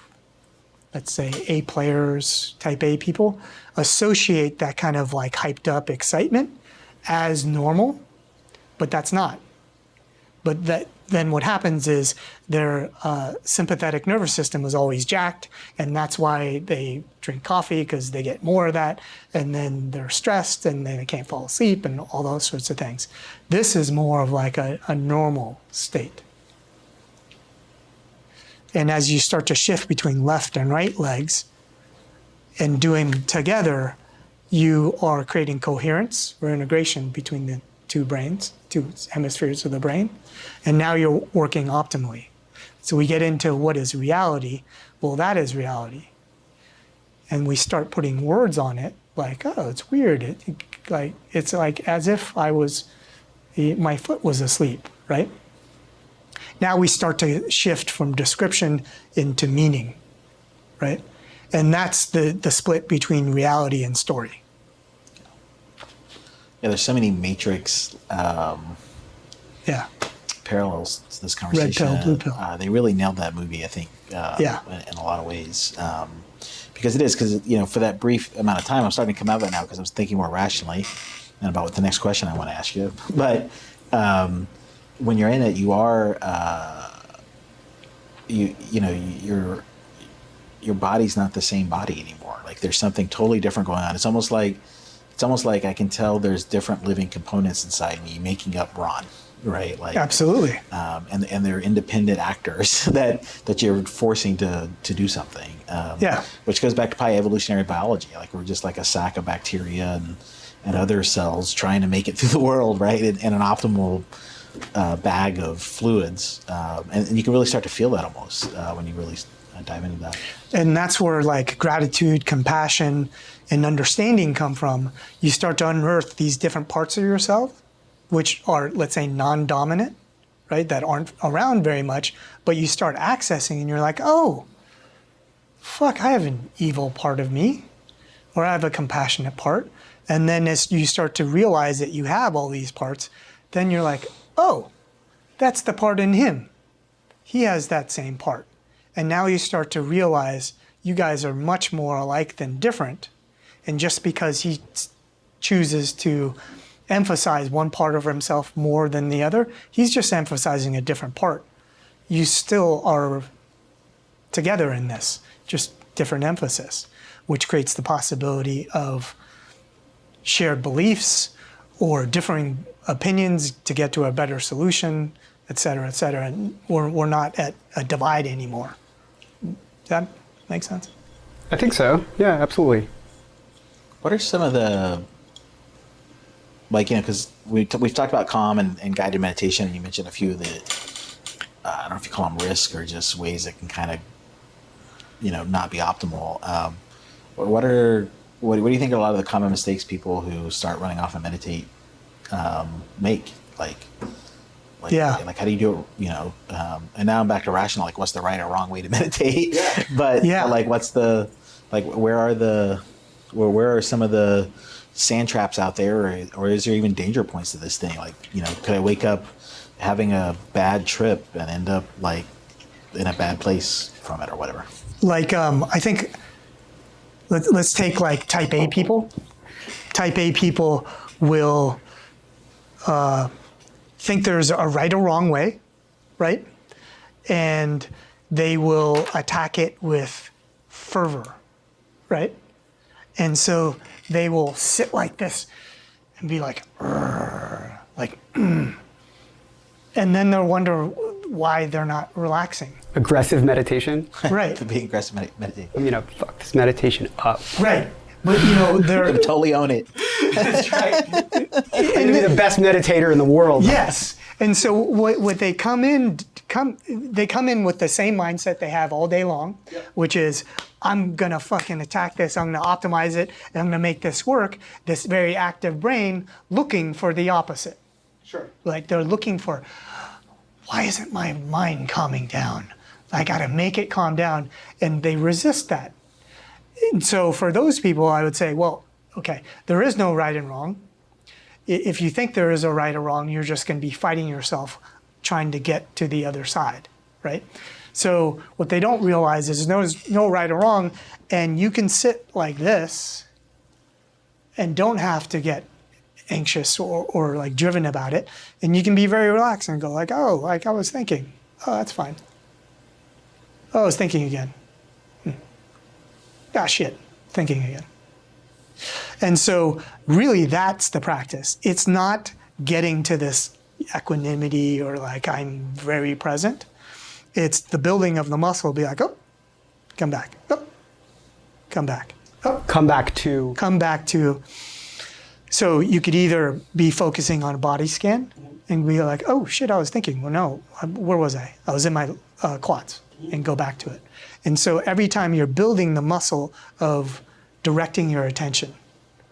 let's say, A players, type A people, associate that kind of like hyped up excitement as normal, but that's not. But then what happens is their sympathetic nervous system is always jacked, and that's why they drink coffee, because they get more of that, and then they're stressed, and then they can't fall asleep, and all those sorts of things. This is more of like a normal state. And as you start to shift between left and right legs and doing them together, you are creating coherence or integration between the two hemispheres of the brain. And now you're working optimally. So we get into what is reality. Well, that is reality. And we start putting words on it, like, oh, it's weird. It's like as if my foot was asleep, right? Now we start to shift from description into meaning, right? And that's the split between reality and story. Yeah, there's so many matrix parallels to this conversation. Red pill, blue pill. They really nailed that movie, I think, in a lot of ways. Because for that brief amount of time, I'm starting to come out of it now because I was thinking more rationally and about what the next question I want to ask you. But when you're in it, you are, your body's not the same body anymore. Like there's something totally different going on. It's almost like I can tell there's different living components inside me making up Ron, right? Like absolutely. And they're independent actors that you're forcing to do something. Which goes back to probably evolutionary biology. Like we're just like a sack of bacteria and other cells trying to make it through the world, right? In an optimal bag of fluids, and you can really start to feel that almost when you really dive into that. And that's where like gratitude, compassion, and understanding come from. You start to unearth these different parts of yourself, which are, let's say, non-dominant, right? That aren't around very much, but you start accessing, and you're like, oh, fuck, I have an evil part of me, or I have a compassionate part. And then as you start to realize that you have all these parts, then you're like, oh, that's the part in him. He has that same part. And now you start to realize you guys are much more alike than different. And just because he chooses to emphasize one part of himself more than the other, he's just emphasizing a different part. You still are together in this, just different emphasis, which creates the possibility of shared beliefs or differing opinions to get to a better solution, et cetera, et cetera. And we're not at a divide anymore. Does that make sense? I think so. Yeah, absolutely. What are some of the, because we've talked about calm and guided meditation, and you mentioned a few of the, I don't know if you call them risk or just ways that can kind of, not be optimal. What do you think are a lot of the common mistakes people who start running off and meditate make? Like how do you do it? And now I'm back to rational. Like, what's the right or wrong way to meditate? Yeah. But what's the where are some of the sand traps out there, or is there even danger points to this thing? Like, could I wake up having a bad trip and end up like in a bad place from it or whatever? Like, I think let's take like type A people. Type A people will think there's a right or wrong way, right? And they will attack it with fervor, right? And so they will sit like this and be like, and then they'll wonder why they're not relaxing. Aggressive meditation? Right. To be aggressive meditation. I'm gonna fuck this meditation up. Right. But they're totally own it. That's right. I'm gonna be the best meditator in the world. Yes. And so what they come in they come in with the same mindset they have all day long, which is, I'm gonna fucking attack this, I'm gonna optimize it, and I'm gonna make this work. This very active brain looking for the opposite. Sure. Like they're looking for, why isn't my mind calming down? I gotta make it calm down, and they resist that. And so for those people, I would say, well, okay, there is no right and wrong. If you think there is a right or wrong, you're just gonna be fighting yourself trying to get to the other side, right? So what they don't realize is there's no right or wrong, and you can sit like this and don't have to get anxious or like driven about it, and you can be very relaxed and go like, oh, like I was thinking, oh, that's fine. Oh, I was thinking again. Ah, shit, thinking again. And so really that's the practice. It's not getting to this equanimity or like I'm very present. It's the building of the muscle. Be like, oh, come back, oh, come back, oh, Come back to. come back to. So you could either be focusing on a body scan and be like, oh shit, I was thinking. Well, no, where was I? I was in my quads, and go back to it. And so every time you're building the muscle of directing your attention,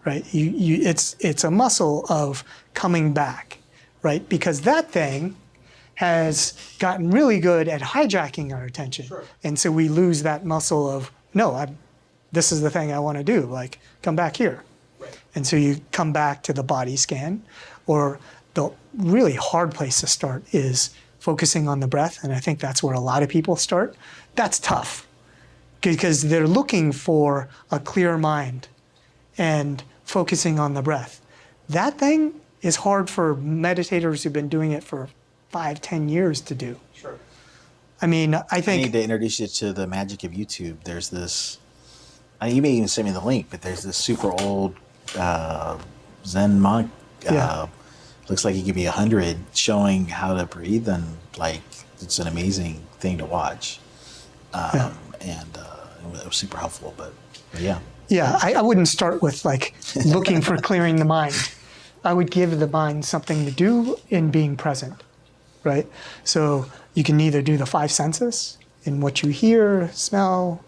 right? It's a muscle of coming back, right? Because that thing has gotten really good at hijacking our attention. Sure. And so we lose that muscle of, no, this is the thing I want to do, like come back here. Right. And so you come back to the body scan, or the really hard place to start is focusing on the breath. And I think that's where a lot of people start. That's tough because they're looking for a clear mind and focusing on the breath. That thing is hard for meditators who've been doing it for 5-10 years to do. Sure. I mean, I I think need to introduce you to the magic of YouTube. There's this, you may even send me the link, but there's this super old Zen monk. Yeah. Looks like he could be 100, showing how to breathe, and like it's an amazing thing to watch. And it was super helpful. But yeah. Yeah, I wouldn't start with like looking for clearing the mind. I would give the mind something to do in being present, right? So you can either do the 5 senses in what you hear, smell,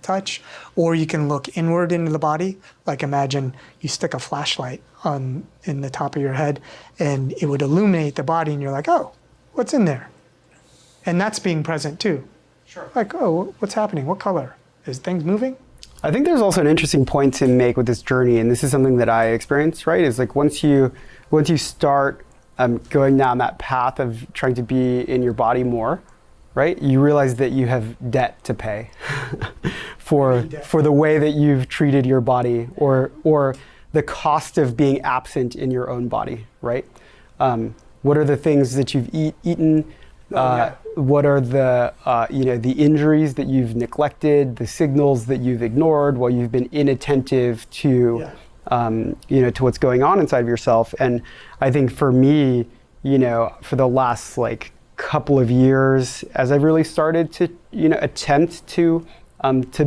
touch, or you can look inward into the body. Like imagine you stick a flashlight in the top of your head and it would illuminate the body and you're like, oh, what's in there? And that's being present too. Sure. Like, oh, what's happening? What color? Is things moving? I think there's also an interesting point to make with this journey, and this is something that I experienced, right? Is like once you start going down that path of trying to be in your body more, right? You realize that you have debt to pay for the way that you've treated your body, or the cost of being absent in your own body, right? What are the things that you've eaten? What are the the injuries that you've neglected, the signals that you've ignored while you've been inattentive to to what's going on inside of yourself? And I think for me, for the last like couple of years, as I've really started to attempt to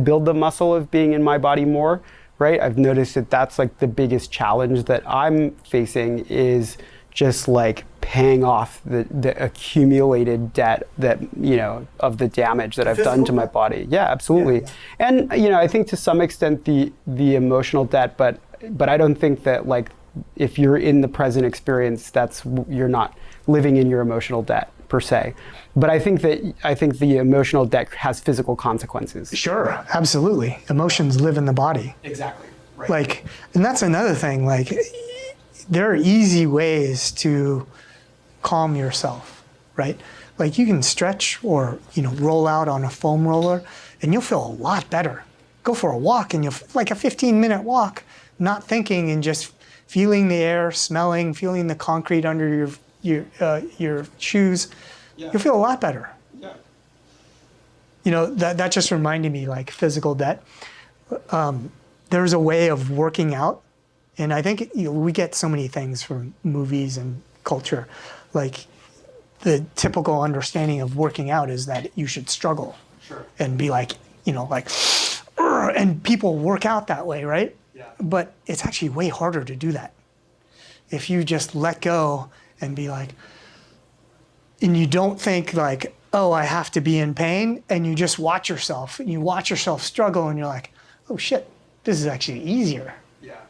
build the muscle of being in my body more, right? I've noticed that that's like the biggest challenge that I'm facing is just like paying off the accumulated debt that of the damage that I've done to my body. Yeah, absolutely. Yeah. And I think to some extent the emotional debt, but I don't think that like if you're in the present experience, you're not living in your emotional debt per se. But I think the emotional debt has physical consequences. Sure, absolutely. Emotions live in the body. Exactly. Right. Like, and that's another thing. Like, there are easy ways to calm yourself, right? Like you can stretch or roll out on a foam roller, and you'll feel a lot better. Go for a walk, and you'll like a 15-minute walk, not thinking and just feeling the air, smelling, feeling the concrete under your shoes. Yeah. You'll feel a lot better. Yeah. That just reminded me, like physical debt. There's a way of working out, and I think we get so many things from movies and culture. Like the typical understanding of working out is that you should struggle. Sure. And be like, and people work out that way, right? Yeah. But it's actually way harder to do that. If you just let go and be like, and you don't think like, oh, I have to be in pain, and you just watch yourself, and you watch yourself struggle, and you're like, oh shit, this is actually easier. Yeah.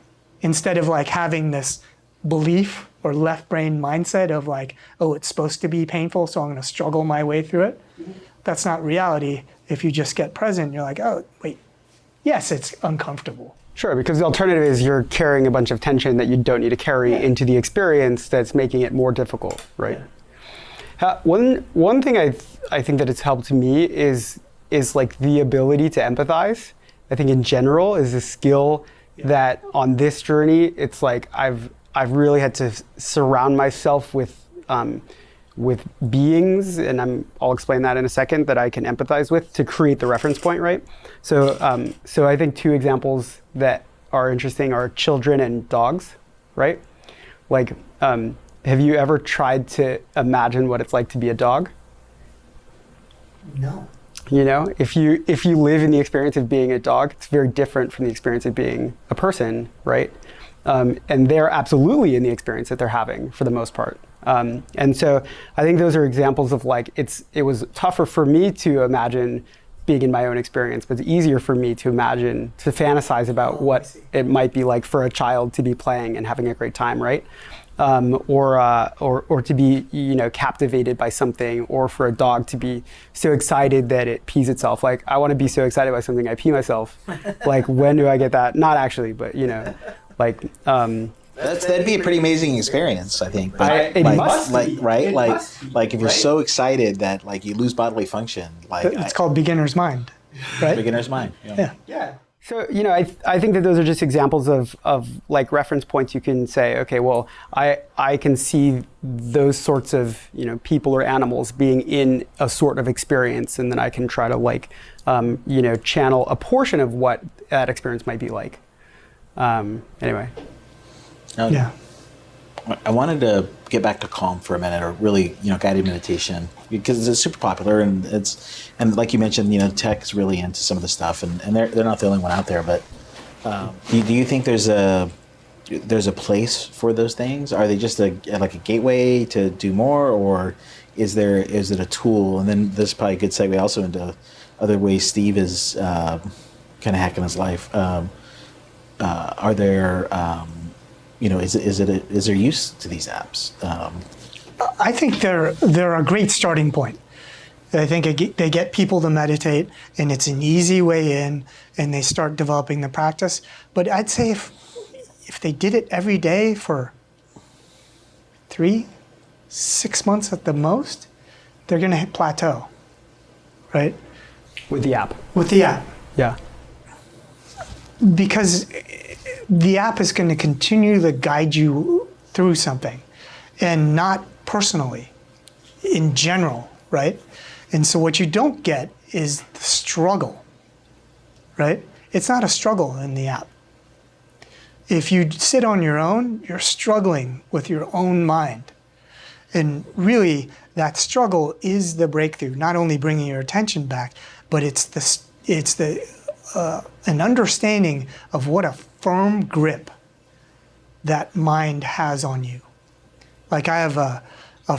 Instead of like having this belief or left brain mindset of like, oh, it's supposed to be painful, so I'm going to struggle my way through it. That's not reality. If you just get present, you're like, oh, wait, yes, it's uncomfortable. Sure, because the alternative is you're carrying a bunch of tension that you don't need to carry into the experience that's making it more difficult, right? One thing I think that it's helped me is like the ability to empathize. I think in general is a skill that on this journey, it's like I've really had to surround myself with beings, and I'll explain that in a second, that I can empathize with to create the reference point, right? So I think two examples that are interesting are children and dogs, right? Like, have you ever tried to imagine what it's like to be a dog? No. You know, if you live in the experience of being a dog, it's very different from the experience of being a person, right? And they're absolutely in the experience that they're having for the most part. And so I think those are examples of like, it was tougher for me to imagine being in my own experience, but it's easier for me to imagine, to fantasize about what it might be like for a child to be playing and having a great time, right? Or to be, you know, captivated by something, or for a dog to be so excited that it pees itself. Like, I want to be so excited by something I pee myself. Like, when do I get that? Not actually, but you know, like. That'd be a pretty amazing experience, I think. But It must like, be. right? It Like, must be, like if you're right? so excited that like you lose bodily function, like It's called beginner's mind, right? beginner's mind. Yeah. Yeah. So, you know, I think that those are just examples of like reference points you can say, okay, well, I can see those sorts of, you know, people or animals being in a sort of experience, and then I can try to like, you know, channel a portion of what that experience might be like. Anyway. Yeah. I wanted to get back to calm for a minute, or really, you know, guided meditation, because it's super popular, and like you mentioned, you know, tech is really into some of the stuff, and they're not the only one out there. But do you think there's a place for those things? Are they just like a gateway to do more, or is it a tool? And then this is probably a good segue also into other ways Steve is kind of hacking his life. Are there you know, is there use to these apps? I think they're a great starting point. I think they get people to meditate, and it's an easy way in, and they start developing the practice. But I'd say if they did it every day for 3-6 months at the most, they're going to hit plateau, right? With the app. With the app. Yeah. Because the app is going to continue to guide you through something, and not personally, in general, right? And so what you don't get is the struggle, right? It's not a struggle in the app. If you sit on your own, you're struggling with your own mind. And really, that struggle is the breakthrough, not only bringing your attention back, but it's an understanding of what a firm grip that mind has on you. Like, I have a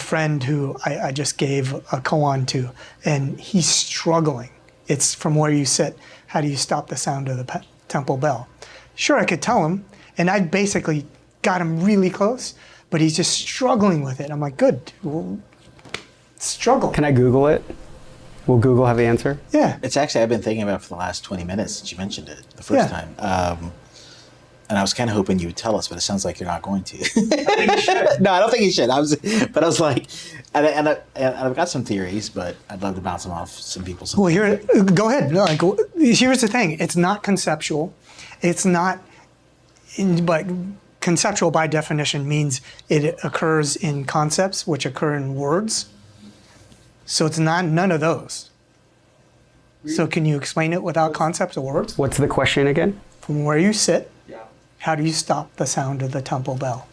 friend who I just gave a koan to, and he's struggling. It's from where you sit, how do you stop the sound of the temple bell? Sure, I could tell him, and I basically got him really close, but he's just struggling with it. I'm like, good, well, struggle. Can I Google it? Will Google have the answer? Yeah. It's actually, I've been thinking about it for the last 20 minutes since you mentioned it the first time. And I was kind of hoping you would tell us, but it sounds like you're not going to. No, I don't think you should. I was like, and I've got some theories, but I'd love to bounce them off some people. Well, here, go ahead. Like, here's the thing. It's not conceptual. It's not, but conceptual by definition means it occurs in concepts, which occur in words. So it's none of those. So can you explain it without concepts or words? What's the question again? From where you sit, how do you stop the sound of the temple bell?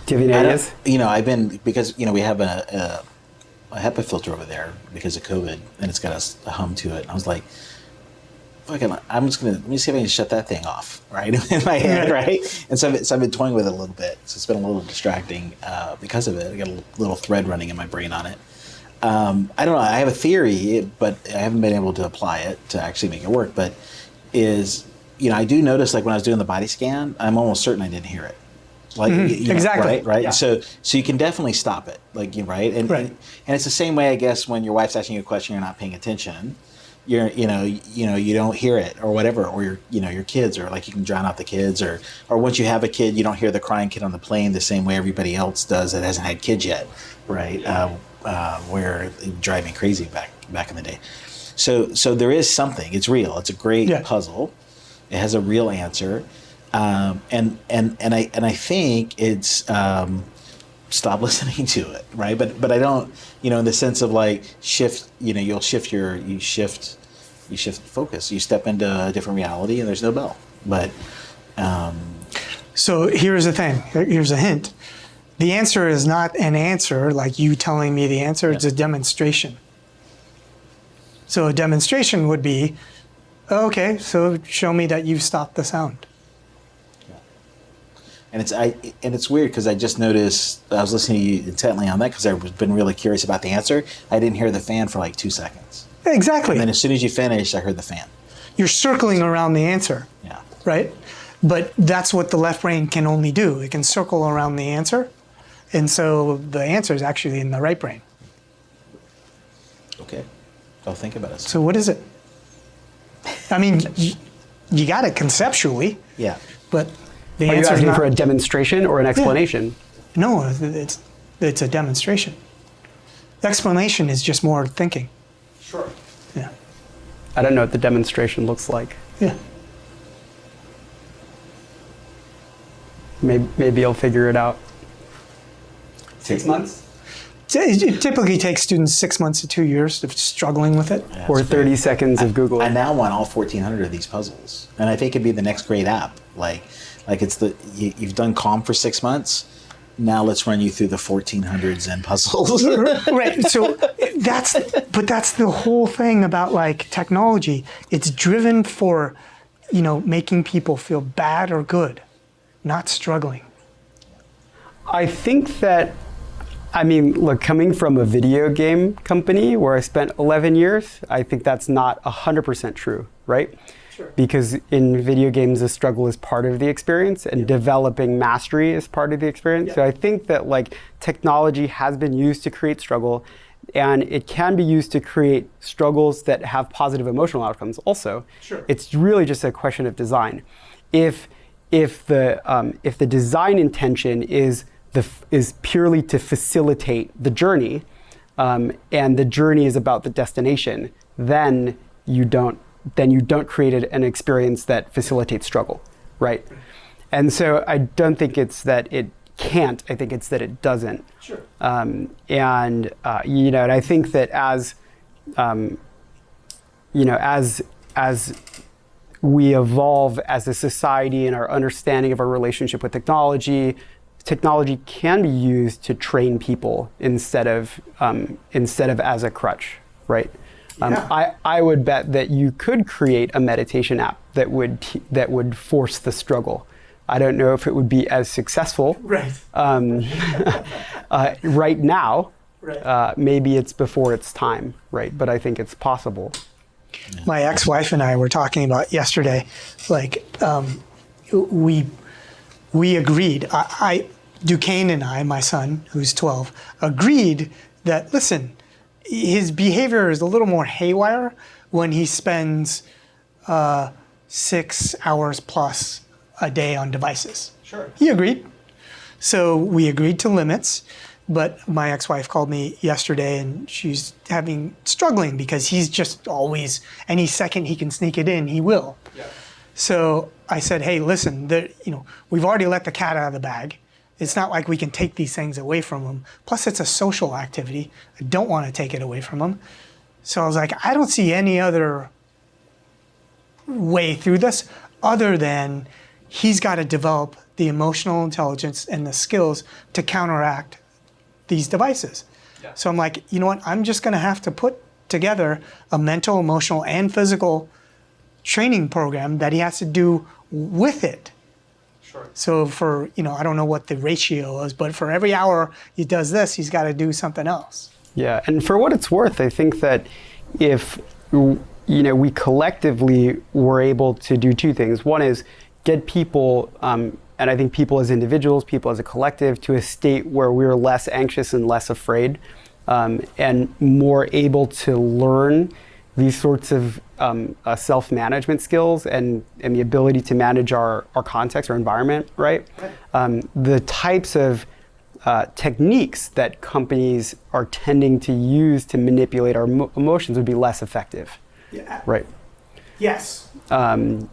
Do you have any ideas? You know, because, you know, we have a HEPA filter over there because of COVID, and it's got a hum to it. And I was like, fucking, let me see if I can shut that thing off, right, in my head, right? And so I've been toying with it a little bit. So it's been a little distracting because of it. I got a little thread running in my brain on it. I don't know. I have a theory, but I haven't been able to apply it to actually make it work. But I do notice, like when I was doing the body scan, I'm almost certain I didn't hear it. Like exactly, right. Yeah. So you can definitely stop it, like right, and it's the same way, I guess, when your wife's asking you a question, you're not paying attention. You don't hear it or whatever, or your kids, or like you can drown out the kids, or once you have a kid, you don't hear the crying kid on the plane the same way everybody else does that hasn't had kids yet, right? Where it would drive me crazy back in the day. So there is something. It's real. It's a great puzzle. It has a real answer. And I think it's stop listening to it, right? But I don't, in the sense of like shift. You shift focus. You step into a different reality, and there's no bell. But so here's the thing. Here's a hint. The answer is not an answer like you telling me the answer. It's a demonstration. So a demonstration would be, okay, so show me that you've stopped the sound. And it's weird because I just noticed, I was listening to you intently on that because I've been really curious about the answer. I didn't hear the fan for like 2 seconds. Exactly. And then as soon as you finished, I heard the fan. You're circling around the answer. Yeah. Right? But that's what the left brain can only do. It can circle around the answer. And so the answer is actually in the right brain. Okay. I'll think about it. So what is it? I mean, you got it conceptually. Yeah. But the Are you answer is asking not for a demonstration or an explanation? No, it's a demonstration. The explanation is just more thinking. Sure. Yeah. I don't know what the demonstration looks like. Yeah. Maybe I'll figure it out. 6 months? It typically takes students 6 months to 2 years of struggling with it. Yeah, Or it's 30 great. seconds of Google. I now want all 1,400 of these puzzles, and I think it'd be the next great app. Like it's you've done Calm for 6 months. Now let's run you through the 1,400 Zen puzzles. Right. So that's the whole thing about like technology. It's driven for, making people feel bad or good, not struggling. I think that, look, coming from a video game company where I spent 11 years, I think that's not 100% true, right? Sure. Because in video games, the struggle is part of the experience, and developing mastery is part of the experience. Yeah. So I think that like technology has been used to create struggle, and it can be used to create struggles that have positive emotional outcomes also. Sure. It's really just a question of design. If the design intention is purely to facilitate the journey, and the journey is about the destination, then you don't create an experience that facilitates struggle, right? And so I don't think it's that it can't. I think it's that it doesn't. Sure. And I think that as we evolve as a society in our understanding of our relationship with technology can be used to train people instead of as a crutch, right? Yeah. I would bet that you could create a meditation app that would force the struggle. I don't know if it would be as successful. Right. Right now. Right. Maybe it's before its time, right? But I think it's possible. My ex-wife and I were talking about yesterday, like we agreed. Duquesne and I, my son, who's 12, agreed that, listen, his behavior is a little more haywire when he spends 6 hours plus a day on devices. Sure. He agreed. So we agreed to limits, but my ex-wife called me yesterday and she's struggling because he's just always, any second he can sneak it in, he will. Yeah. So I said, hey, listen, we've already let the cat out of the bag. It's not like we can take these things away from him. Plus, it's a social activity. I don't want to take it away from him. So I was like, I don't see any other way through this other than he's got to develop the emotional intelligence and the skills to counteract these devices. Yeah. So I'm like, you know what? I'm just going to have to put together a mental, emotional, and physical training program that he has to do with it. Sure. So for, I don't know what the ratio is, but for every hour he does this, he's got to do something else. Yeah, and for what it's worth, I think that if we collectively were able to do two things. One is get people, and I think people as individuals, people as a collective, to a state where we're less anxious and less afraid, and more able to learn these sorts of self-management skills and the ability to manage our context, our environment, right? The types of techniques that companies are tending to use to manipulate our emotions would be less effective, right? Yes. And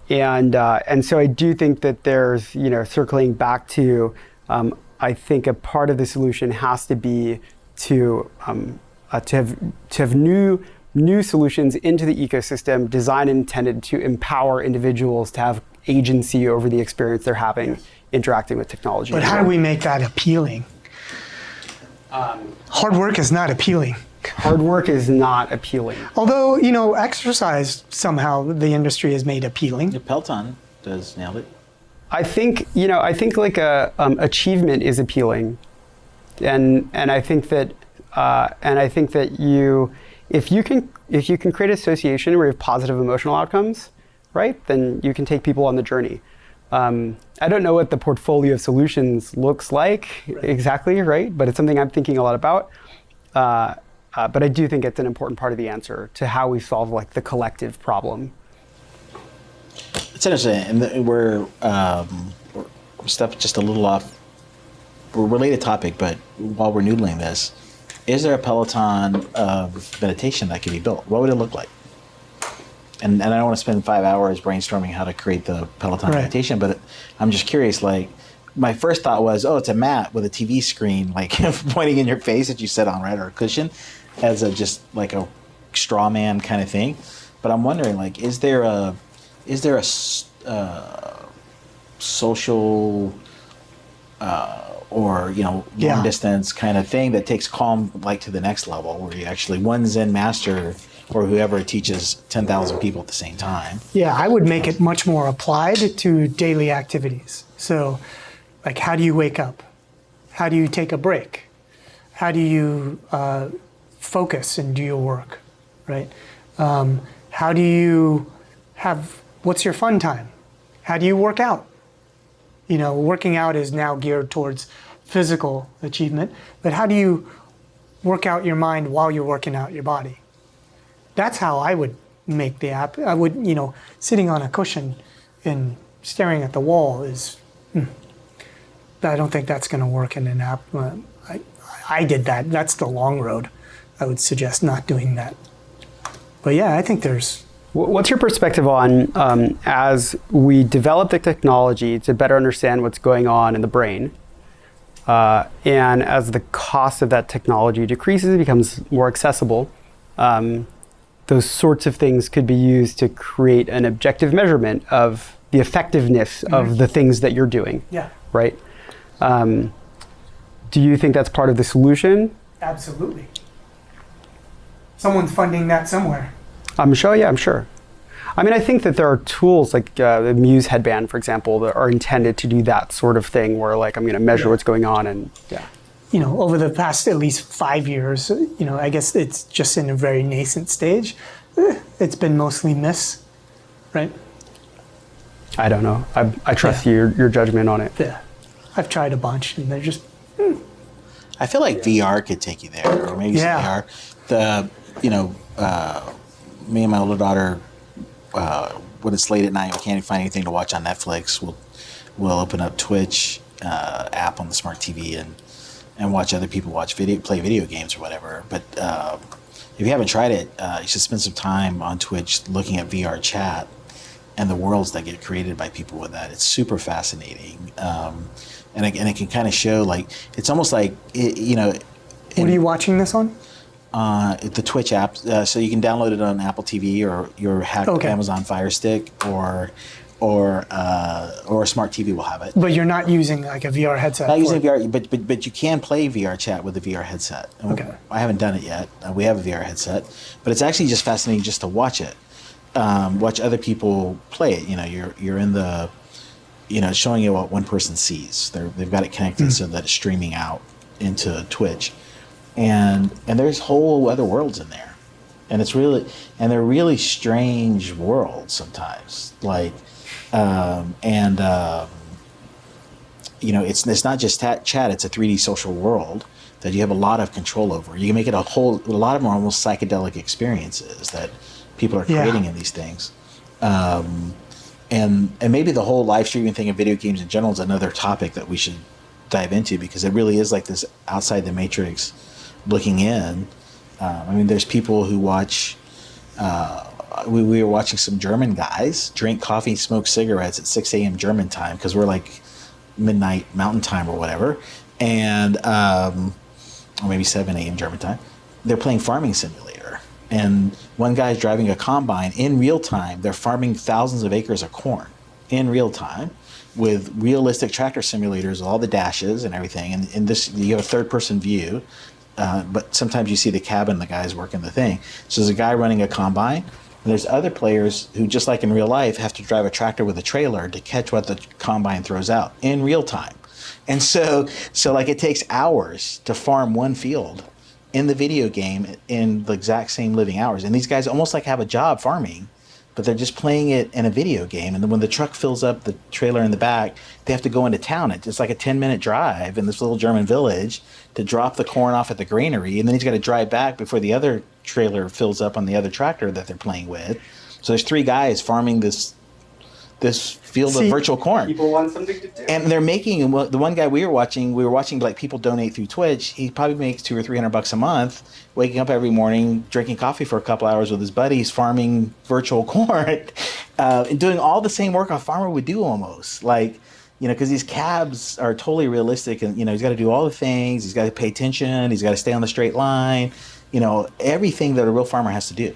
so I do think that there's, circling back to, I think a part of the solution has to be to have new solutions into the ecosystem designed and intended to empower individuals to have agency over the experience they're having interacting with technology. But how do we make that appealing? Hard work is not appealing. Hard work is not appealing. Although, exercise somehow the industry has made appealing. The Peloton does nailed it. I think like achievement is appealing, and I think that if you can create association where you have positive emotional outcomes, right, then you can take people on the journey. I don't know what the portfolio of solutions looks like exactly, right? But it's something I'm thinking a lot about. But I do think it's an important part of the answer to how we solve like the collective problem. It's interesting, and we're stuff just a little off. We're related topic, but while we're noodling this, is there a Peloton of meditation that can be built? What would it look like? And I don't want to spend 5 hours brainstorming how to create the Peloton meditation, but I'm just curious. Like, my first thought was, it's a mat with a TV screen, like pointing in your face that you sit on, right, or a cushion, as just like a straw man kind of thing. But I'm wondering, like, is there a social or long distance kind of thing that takes Calm like to the next level, where you actually one Zen master or whoever teaches 10,000 people at the same time? Yeah, I would make it much more applied to daily activities. So, like, how do you wake up? How do you take a break? How do you focus and do your work, right? How do you what's your fun time? How do you work out? Working out is now geared towards physical achievement, but how do you work out your mind while you're working out your body? That's how I would make the app. I would, sitting on a cushion and staring at the wall is, I don't think that's going to work in an app. I did that. That's the long road. I would suggest not doing that. But yeah, I think there's... What's your perspective on, as we develop the technology to better understand what's going on in the brain, and as the cost of that technology decreases, it becomes more accessible, those sorts of things could be used to create an objective measurement of the effectiveness of the things that you're doing. Yeah. Right? Do you think that's part of the solution? Absolutely. Someone's funding that somewhere. I'm sure. I mean, I think that there are tools like the Muse headband, for example, that are intended to do that sort of thing where, like, I'm going to measure what's going on and, over the past at least 5 years, I guess it's just in a very nascent stage. It's been mostly miss, right? I don't know. I trust your judgment on it. Yeah. I've tried a bunch and they're just... I feel like VR could take you there, or maybe some AR. Me and my older daughter, when it's late at night, we can't find anything to watch on Netflix. We'll open up Twitch app on the smart TV and watch other people play video games or whatever. But if you haven't tried it, you should spend some time on Twitch looking at VR chat and the worlds that get created by people with that. It's super fascinating, and it can kind of show, like, it's almost like What are you watching this on? The Twitch app, so you can download it on Apple TV or your hacked Amazon Fire Stick, or a smart TV will have it. But you're not using like a VR headset. Not using VR, but you can play VR chat with a VR headset. Okay. I haven't done it yet. We have a VR headset, but it's actually just fascinating just to watch it. watch other people play it. You're in the, showing you what one person sees. They've got it connected so that it's streaming out into Twitch, and there's whole other worlds in there, and they're really strange worlds sometimes. Like, it's not just chat. It's a 3D social world that you have a lot of control over. You can make it a lot of them are almost psychedelic experiences that people are creating in these things. And maybe the whole live streaming thing of video games in general is another topic that we should dive into, because it really is like this outside the matrix looking in. There's people who watch, we were watching some German guys drink coffee, smoke cigarettes at 6 a.m. German time, because we're like midnight mountain time or whatever. And, or maybe 7 a.m. German time. They're playing Farming Simulator. And one guy's driving a combine in real time. They're farming thousands of acres of corn in real time with realistic tractor simulators with all the dashes and everything. And in this, you have a third-person view, but sometimes you see the cabin, the guy's working the thing. So there's a guy running a combine, and there's other players who, just like in real life, have to drive a tractor with a trailer to catch what the combine throws out in real time. And so like it takes hours to farm one field in the video game in the exact same living hours. And these guys almost like have a job farming, but they're just playing it in a video game. And then when the truck fills up the trailer in the back, they have to go into town. It's like a 10-minute drive in this little German village to drop the corn off at the granary. And then he's got to drive back before the other trailer fills up on the other tractor that they're playing with. So there's 3 guys farming this field of virtual corn. People want something to do. And they're making, the one guy we were watching like people donate through Twitch. He probably makes $200 or $300 a month, waking up every morning, drinking coffee for a couple hours with his buddies, farming virtual corn, and doing all the same work a farmer would do almost. Like, because these cabs are totally realistic, and, he's got to do all the things. He's got to pay attention. He's got to stay on the straight line. Everything that a real farmer has to do.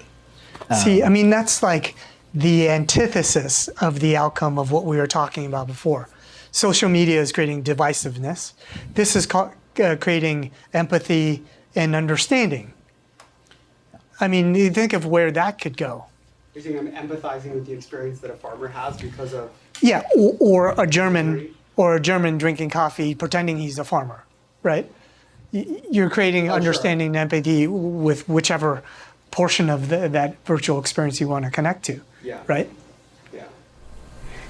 That's like the antithesis of the outcome of what we were talking about before. Social media is creating divisiveness. This is creating empathy and understanding. You think of where that could go. You're saying I'm empathizing with the experience that a farmer has because of... Yeah, or a German drinking coffee pretending he's a farmer, right? You're creating understanding and empathy with whichever portion of that virtual experience you want to connect to. Yeah. Right?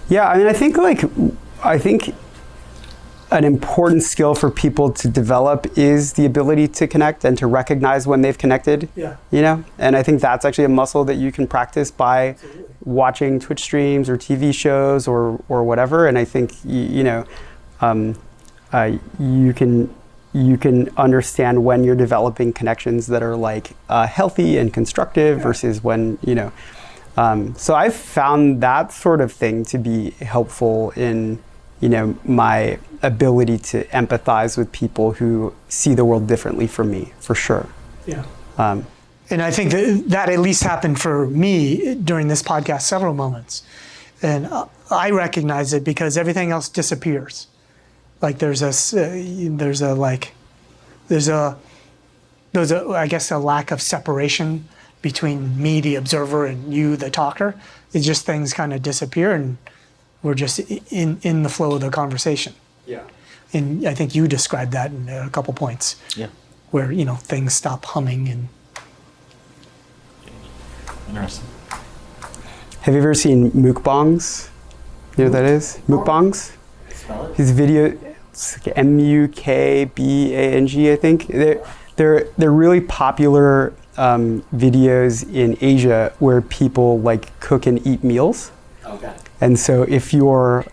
Yeah, I think an important skill for people to develop is the ability to connect and to recognize when they've connected. Yeah. And I think that's actually a muscle that you can practice by watching Twitch streams or TV shows or whatever. And I think you can understand when you're developing connections that are like healthy and constructive versus when so I've found that sort of thing to be helpful in, my ability to empathize with people who see the world differently from me, for sure. Yeah. And I think that at least happened for me during this podcast several moments. And I recognize it because everything else disappears. Like there's a lack of separation between me, the observer, and you, the talker. It's just things kind of disappear, and we're just in the flow of the conversation. Yeah. And I think you described that in a couple points. Yeah. Where things stop humming and. Interesting. Have you ever seen Mukbangs? You know what that is? Mukbangs. Spell it. These video, it's like Mukbang, I think. They're really popular videos in Asia where people like cook and eat meals. Okay. And so if you're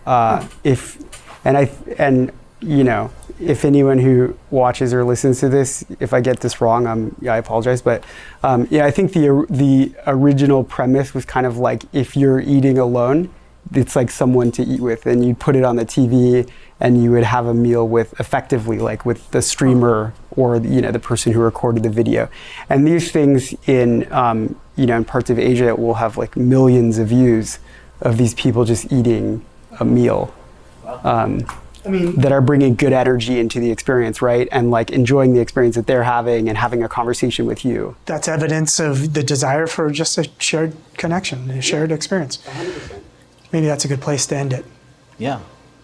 if anyone who watches or listens to this, if I get this wrong, I apologize. But I think the original premise was kind of like if you're eating alone, it's like someone to eat with, and you put it on the TV and you would have a meal with effectively like with the streamer or the person who recorded the video. And these things in in parts of Asia will have like millions of views of these people just eating a meal. I mean, that are bringing good energy into the experience, right? And like enjoying the experience that they're having and having a conversation with you. that's evidence of the desire for just a shared connection, a shared experience. 100%. Maybe that's a good place to end it. Yeah,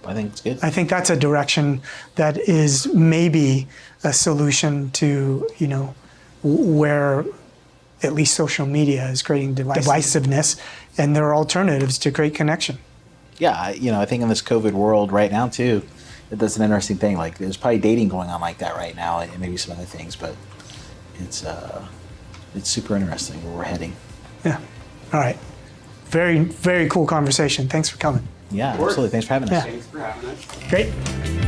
I think it's good. I think that's a direction that is maybe a solution to, where at least social media is creating divisiveness, and there are alternatives to create connection. Yeah, I think in this COVID world right now too, that's an interesting thing. Like, there's probably dating going on like that right now, and maybe some other things, but it's super interesting where we're heading. Yeah. All right. Very, very cool conversation. Thanks for coming. Yeah, absolutely. Thanks for having us. Yeah. Thanks for having us. Great.